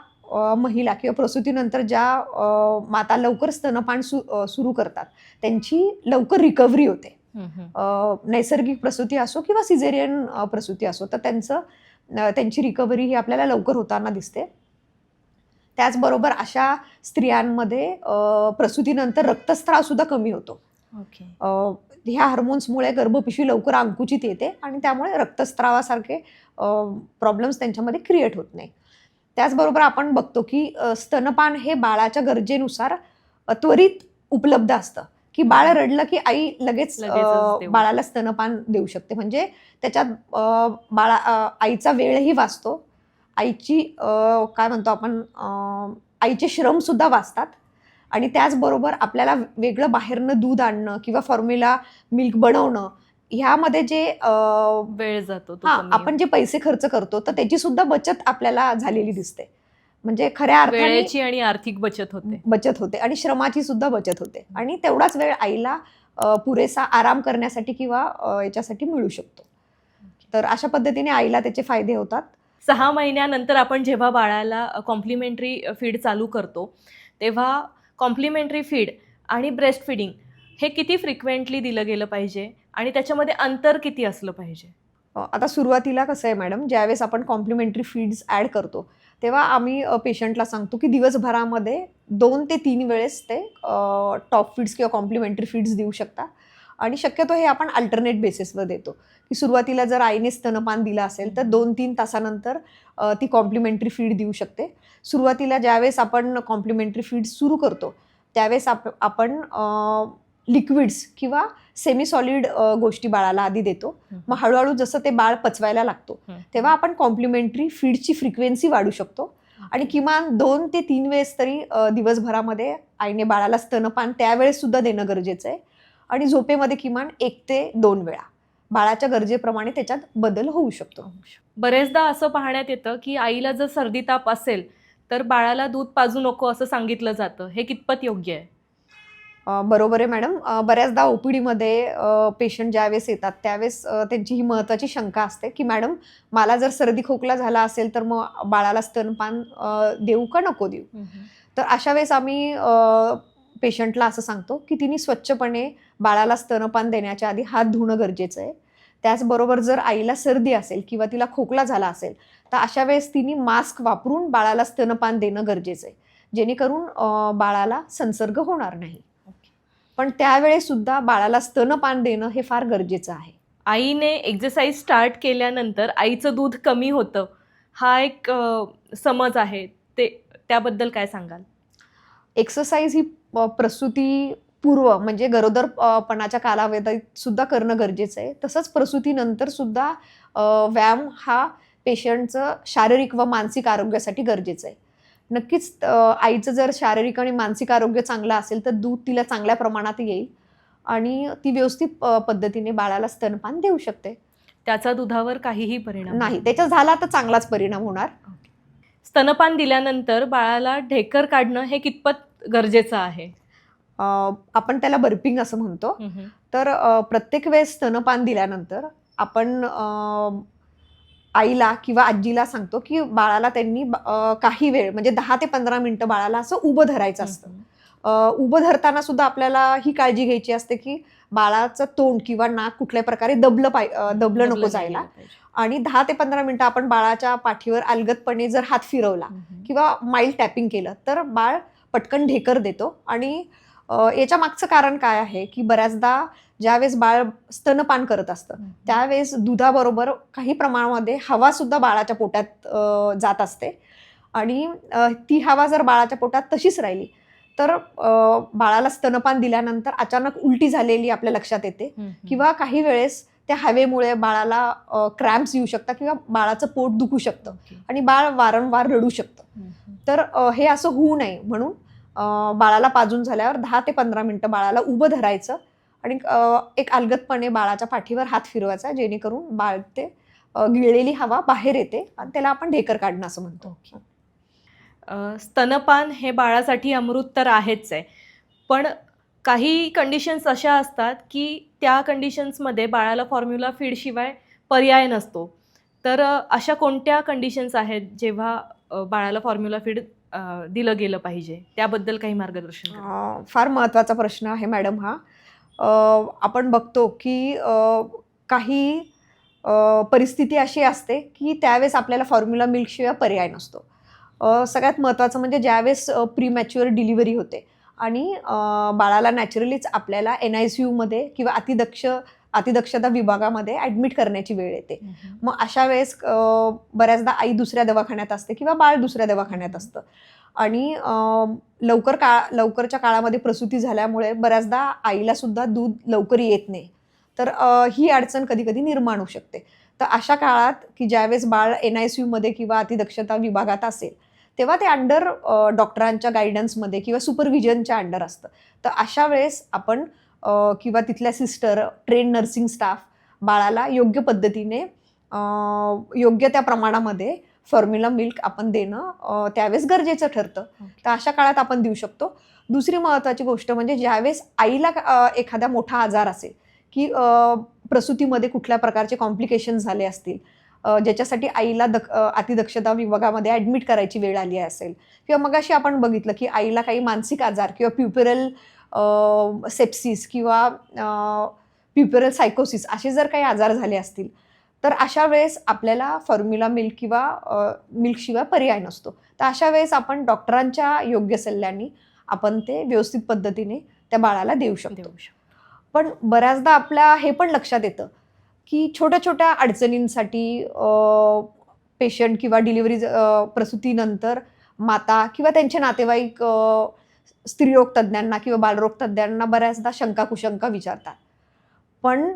Speaker 1: महिला किंवा प्रसूतीनंतर ज्या माता लवकर स्तनपान सुरू करतात त्यांची लवकर रिकव्हरी होते. नैसर्गिक प्रसूती असो किंवा सिझेरियन प्रसूती असो, तर त्यांची रिकव्हरी ही आपल्याला लवकर होताना दिसते. त्याचबरोबर अशा स्त्रियांमध्ये प्रसूतीनंतर रक्तस्राव सुद्धा कमी होतो. ह्या हार्मोन्समुळे गर्भपिशवी लवकर अंकुचित येते आणि त्यामुळे रक्तस्रावासारखे प्रॉब्लेम्स त्यांच्यामध्ये क्रिएट होत नाही. त्याचबरोबर आपण बघतो की स्तनपान हे बाळाच्या गरजेनुसार त्वरित उपलब्ध असतं, की बाळ रडलं की आई लगेच बाळाला स्तनपान देऊ शकते. म्हणजे त्याच्यात आईचा वेळही वाचतो, आईची काय म्हणतो आपण आईचे श्रम सुद्धा वाचतात आणि त्याचबरोबर आपल्याला वेगळं बाहेरनं दूध आणणं किंवा फॉर्म्युला मिल्क बनवणं ह्यामध्ये जे
Speaker 2: वेळ जातो
Speaker 1: आपण जे पैसे खर्च करतो तर त्याची सुद्धा बचत आपल्याला झालेली दिसते. म्हणजे खऱ्या अर्थाने
Speaker 2: वेळेची आणि आर्थिक बचत होते
Speaker 1: आणि श्रमाची सुद्धा बचत होते आणि तेवढाच वेळ आईला पुरेसा आराम करण्यासाठी किंवा याच्यासाठी मिळू शकतो. तर अशा पद्धतीने आईला त्याचे फायदे होतात.
Speaker 2: 6 महिन्यानंतर आपण जेव्हा बाळाला कॉम्प्लिमेंटरी फीड चालू करतो तेव्हा कॉम्प्लिमेंटरी फीड आणि ब्रेस्ट फिडिंग हे किती फ्रिक्वेंटली दिलं गेलं पाहिजे आणि त्याच्यामध्ये अंतर किती असलं पाहिजे?
Speaker 1: आता सुरुवातीला कसं आहे मॅडम, ज्यावेळेस आपण कॉम्प्लिमेंटरी फीड्स ॲड करतो तेव्हा आम्ही पेशंटला सांगतो की दिवसभरामध्ये 2 ते 3 वेळेस ते टॉप फीड्स किंवा कॉम्प्लिमेंटरी फीड्स देऊ शकता आणि शक्यतो हे आपण अल्टरनेट बेसिसवर देतो. की सुरुवातीला जर आईने स्तनपान दिलं असेल तर 2-3 तासानंतर ती कॉम्प्लिमेंटरी फीड देऊ शकते. सुरुवातीला ज्यावेळेस आपण कॉम्प्लिमेंटरी फीड सुरू करतो त्यावेळेस आपण लिक्विड्स किंवा सेमी सॉलिड गोष्टी बाळाला आधी देतो. मग हळूहळू जसं ते बाळ पचवायला लागतो तेव्हा आपण कॉम्प्लिमेंटरी फीडची फ्रिक्वेन्सी वाढू शकतो आणि किमान 2 ते 3 वेळेस तरी दिवसभरामध्ये आईने बाळाला स्तनपान त्यावेळेस सुद्धा देणं गरजेचं आहे आणि झोपेमध्ये किमान 1 ते 2 वेळा. बाळाच्या गरजेप्रमाणे त्याच्यात बदल होऊ शकतो.
Speaker 2: बरेचदा असं पाहण्यात येतं की आईला जर सर्दी ताप असेल तर बाळाला दूध पाजू नको असं सांगितलं जातं, हे कितपत योग्य आहे?
Speaker 1: बरोबर आहे मॅडम. बऱ्याचदा ओपीडीमध्ये पेशंट ज्यावेळेस येतात त्यावेळेस त्यांची ही महत्त्वाची शंका असते की मॅडम मला जर सर्दी खोकला झाला असेल तर मग बाळाला स्तनपान देऊ का नको देऊ? तर अशा वेळेस आम्ही पेशंटला असं सांगतो की तिने स्वच्छपणे बाळाला स्तनपान देण्याच्या आधी हात धुणं गरजेचं आहे. त्याचबरोबर जर आईला सर्दी असेल किंवा तिला खोकला झाला असेल तर अशा वेळेस तिने मास्क वापरून बाळाला स्तनपान देणं गरजेचं आहे, जेणेकरून बाळाला संसर्ग होणार नाही. पण त्यावेळेस सुद्धा बाळाला स्तनपान देणं हे फार गरजेचं आहे.
Speaker 2: आईने एक्सरसाइज स्टार्ट केल्यानंतर आईचं दूध कमी होतं हा एक समज आहे, त्याबद्दल काय सांगाल?
Speaker 1: एक्सरसाइज ही प्रसूतीपूर्व म्हणजे गरोदरपणाच्या कालावधीत सुद्धा करणं गरजेचं आहे. तसंच प्रसूतीनंतर सुद्धा व्यायाम हा पेशंटचं शारीरिक व मानसिक आरोग्यासाठी गरजेचं आहे. नक्कीच आईचं जर शारीरिक आणि मानसिक आरोग्य चांगलं असेल तर दूध तिला चांगल्या प्रमाणात येईल आणि ती व्यवस्थित पद्धतीने बाळाला स्तनपान देऊ शकते.
Speaker 2: त्याचा दुधावर काहीही परिणाम
Speaker 1: नाही, त्याचा झाला तर चांगलाच परिणाम होणार.
Speaker 2: स्तनपान दिल्यानंतर बाळाला ढेकर काढणं हे कितपत गरजेचं आहे?
Speaker 1: आपण त्याला बर्पिंग असं म्हणतो. तर प्रत्येक वेळेस स्तनपान दिल्यानंतर आपण आईला किंवा आजीला सांगतो की बाळाला त्यांनी काही वेळ म्हणजे 10 ते 15 मिनिटं बाळाला असं उभं धरायचं असतं. उभं धरताना सुद्धा आपल्याला ही काळजी घ्यायची असते की बाळाचं तोंड किंवा नाक कुठल्या प्रकारे दबलं नको जायला आणि 10 ते 15 मिनिटं आपण बाळाच्या पाठीवर अलगदपणे जर हात फिरवला किंवा माइल्ड टॅपिंग केलं तर बाळ पटकन ढेकर देतो. आणि याच्या मागचं कारण काय आहे की बऱ्याचदा ज्यावेळेस बाळ स्तनपान करत असतं त्यावेळेस दुधाबरोबर काही प्रमाणामध्ये हवा सुद्धा बाळाच्या पोटात जात असते आणि ती हवा जर बाळाच्या पोटात तशीच राहिली तर बाळाला स्तनपान दिल्यानंतर अचानक उलटी झालेली आपल्या लक्षात येते किंवा काही वेळेस त्या हवेमुळे बाळाला क्रॅम्प्स येऊ शकतात किंवा बाळाचं पोट दुखू शकतं आणि बाळ वारंवार रडू शकतं. तर हे असं होऊ नये म्हणून बाळाला पाजून झाल्यावर 10 ते 15 मिनिटं बाळाला उभं धरायचं आणि एक अलगदपणे बाळाच्या पाठीवर हात फिरवायचा, जेणेकरून बाळ ते गिळलेली हवा बाहेर येते आणि त्याला आपण ढेकर काढणं असं म्हणतो.
Speaker 2: स्तनपान हे बाळासाठी अमृत तर आहेच आहे, पण काही कंडिशन्स अशा असतात की त्या कंडिशन्समध्ये बाळाला फॉर्म्युला फीडशिवाय पर्याय नसतो. तर अशा कोणत्या कंडिशन्स आहेत जेव्हा बाळाला फॉर्म्युला फीड दिलं गेलं पाहिजे, त्याबद्दल काही मार्गदर्शन करा.
Speaker 1: फार महत्त्वाचा प्रश्न आहे मॅडम हा. आपण बघतो की काही परिस्थिती अशी असते की त्यावेळेस आपल्याला फॉर्म्युला मिल्कशिवाय पर्याय नसतो. सगळ्यात महत्त्वाचं म्हणजे ज्यावेळेस प्रीमॅच्युअर डिलिव्हरी होते आणि बाळाला नॅचरलीच आपल्याला NICUमध्ये किंवा अतिदक्षता विभागामध्ये ॲडमिट करण्याची वेळ येते. मग अशा वेळेस बऱ्याचदा आई दुसऱ्या दवाखान्यात असते किंवा बाळ दुसऱ्या दवाखान्यात असतं आणि लवकरच्या काळामध्ये प्रसूती झाल्यामुळे बऱ्याचदा आईला सुद्धा दूध लवकर येत नाही. तर ही अडचण कधी कधी निर्माण होऊ शकते. तर अशा काळात की ज्यावेळेस बाळ NICUमध्ये किंवा अतिदक्षता विभागात असेल तेव्हा ते अंडर डॉक्टरांच्या गायडन्समध्ये किंवा सुपरविजनच्या अंडर असतं. तर अशा वेळेस आपण किंवा तिथल्या सिस्टर, ट्रेन नर्सिंग स्टाफ बाळाला योग्य पद्धतीने योग्य त्या प्रमाणामध्ये फॉर्म्युला मिल्क आपण देणं त्यावेळेस गरजेचं ठरतं. तर अशा काळात आपण देऊ शकतो. दुसरी महत्त्वाची गोष्ट म्हणजे ज्यावेळेस आईला एखादा मोठा आजार असेल की प्रसूतीमध्ये कुठल्या प्रकारचे कॉम्प्लिकेशन झाले असतील, ज्याच्यासाठी आईला अतिदक्षता विभागामध्ये ॲडमिट करायची वेळ आली असेल किंवा मगाशी आपण बघितलं की आईला काही मानसिक आजार किंवा प्युपेरल सेप्सिस किंवा प्युपेरल सायकोसिस असे जर काही आजार झाले असतील तर अशा वेळेस आपल्याला फॉर्म्युला मिल्क किंवा मिल्कशिवाय पर्याय नसतो. तर अशा वेळेस आपण डॉक्टरांच्या योग्य सल्ल्याने आपण ते व्यवस्थित पद्धतीने त्या बाळाला देऊ शकतो. पण बऱ्याचदा आपल्या हे पण लक्षात येतं की छोट्या छोट्या अडचणींसाठी पेशंट किंवा डिलिव्हरी प्रसूतीनंतर माता किंवा त्यांचे नातेवाईक स्त्रीरोग तज्ज्ञांना किंवा बालरोग तज्ज्ञांना बऱ्याचदा शंका कुशंका विचारतात. पण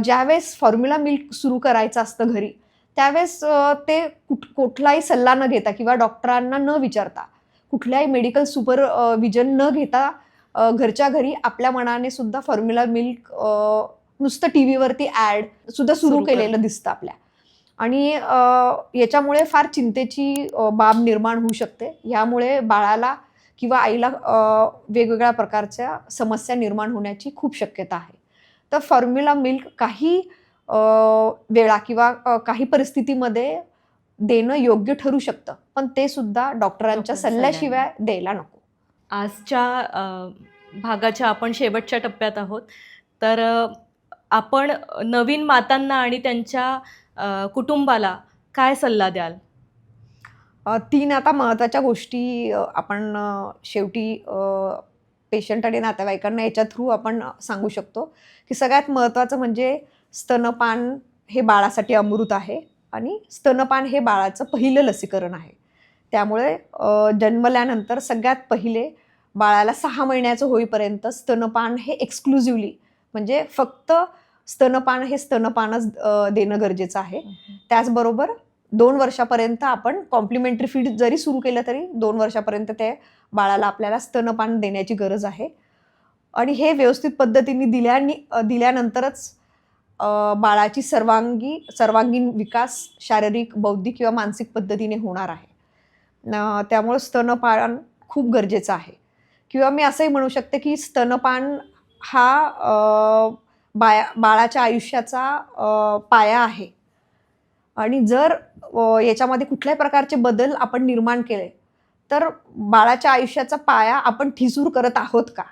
Speaker 1: ज्यावेळेस फॉर्म्युला मिल्क सुरू करायचं असतं घरी त्यावेळेस ते कुठलाही सल्ला न घेता किंवा डॉक्टरांना न विचारता कुठल्याही मेडिकल सुपरविजन न घेता घरच्या घरी आपल्या मनाने सुद्धा फॉर्म्युला मिल्क नुसतं TV वरती ॲड सुद्धा सुरू केलेलं दिसतं आपल्या. आणि याच्यामुळे फार चिंतेची बाब निर्माण होऊ शकते. यामुळे बाळाला किंवा आईला वेगवेगळ्या प्रकारच्या समस्या निर्माण होण्याची खूप शक्यता आहे. तर फॉर्म्युला मिल्क काही वेळा किंवा काही परिस्थितीमध्ये देणं योग्य ठरू शकतं, पण ते सुद्धा डॉक्टरांच्या सल्ल्याशिवाय द्यायला नको.
Speaker 2: आजच्या भागाच्या आपण शेवटच्या टप्प्यात आहोत. तर आपण नवीन मातांना आणि त्यांच्या कुटुंबाला काय सल्ला द्याल?
Speaker 1: 3 आता महत्त्वाच्या गोष्टी आपण शेवटी पेशंट आणि नातेवाईकांना याच्या थ्रू आपण सांगू शकतो की सगळ्यात महत्त्वाचं म्हणजे स्तनपान हे बाळासाठी अमृत आहे आणि स्तनपान हे बाळाचं पहिलं लसीकरण आहे. त्यामुळे जन्मल्यानंतर सगळ्यात पहिले बाळाला 6 महिन्याचं होईपर्यंत स्तनपान हे एक्सक्लुझिव्हली म्हणजे फक्त स्तनपान हे स्तनपानच देणं गरजेचं आहे. त्याचबरोबर 2 वर्षापर्यंत आपण कॉम्प्लिमेंटरी फीड जरी सुरू केलं तरी 2 वर्षापर्यंत ते बाळाला आपल्याला स्तनपान देण्याची गरज आहे. आणि हे व्यवस्थित पद्धतीने दिल्यानंतरच बाळाची सर्वांगीण विकास शारीरिक, बौद्धिक किंवा मानसिक पद्धतीने होणार आहे. त्यामुळं स्तनपान खूप गरजेचं आहे. किंवा मी असंही म्हणू शकते की स्तनपान हा बाळाच्या आयुष्याचा पाया आहे. आणि जर याच्यामध्ये कुठल्याही प्रकारचे बदल आपण निर्माण केले तर बाळाच्या आयुष्याचा पाया आपण ठिसूळ करत आहोत का,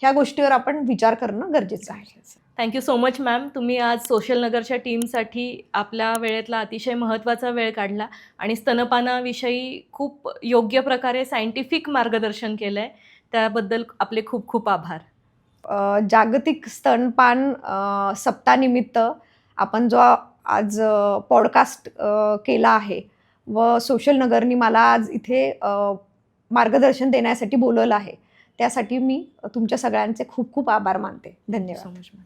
Speaker 1: ह्या गोष्टीवर आपण विचार करणं गरजेचं आहे.
Speaker 2: Thank you so much ma'am. तुम्ही आज सोशल नगरच्या टीमसाठी आपल्या वेळेतला अतिशय महत्त्वाचा वेळ काढला आणि स्तनपानाविषयी खूप योग्य प्रकारे सायंटिफिक मार्गदर्शन केलं आहे. त्याबद्दल आपले खूप खूप आभार.
Speaker 1: जागतिक स्तनपान सप्ताहानिमित्त आपण जो आज पॉडकास्ट केला आहे व सोशल नगरनी मला आज इथे मार्गदर्शन देण्यासाठी बोलवलं आहे, त्यासाठी मी तुमच्या सगळ्यांचे खूप खूप आभार मानते. धन्यवाद.
Speaker 2: So much ma'am.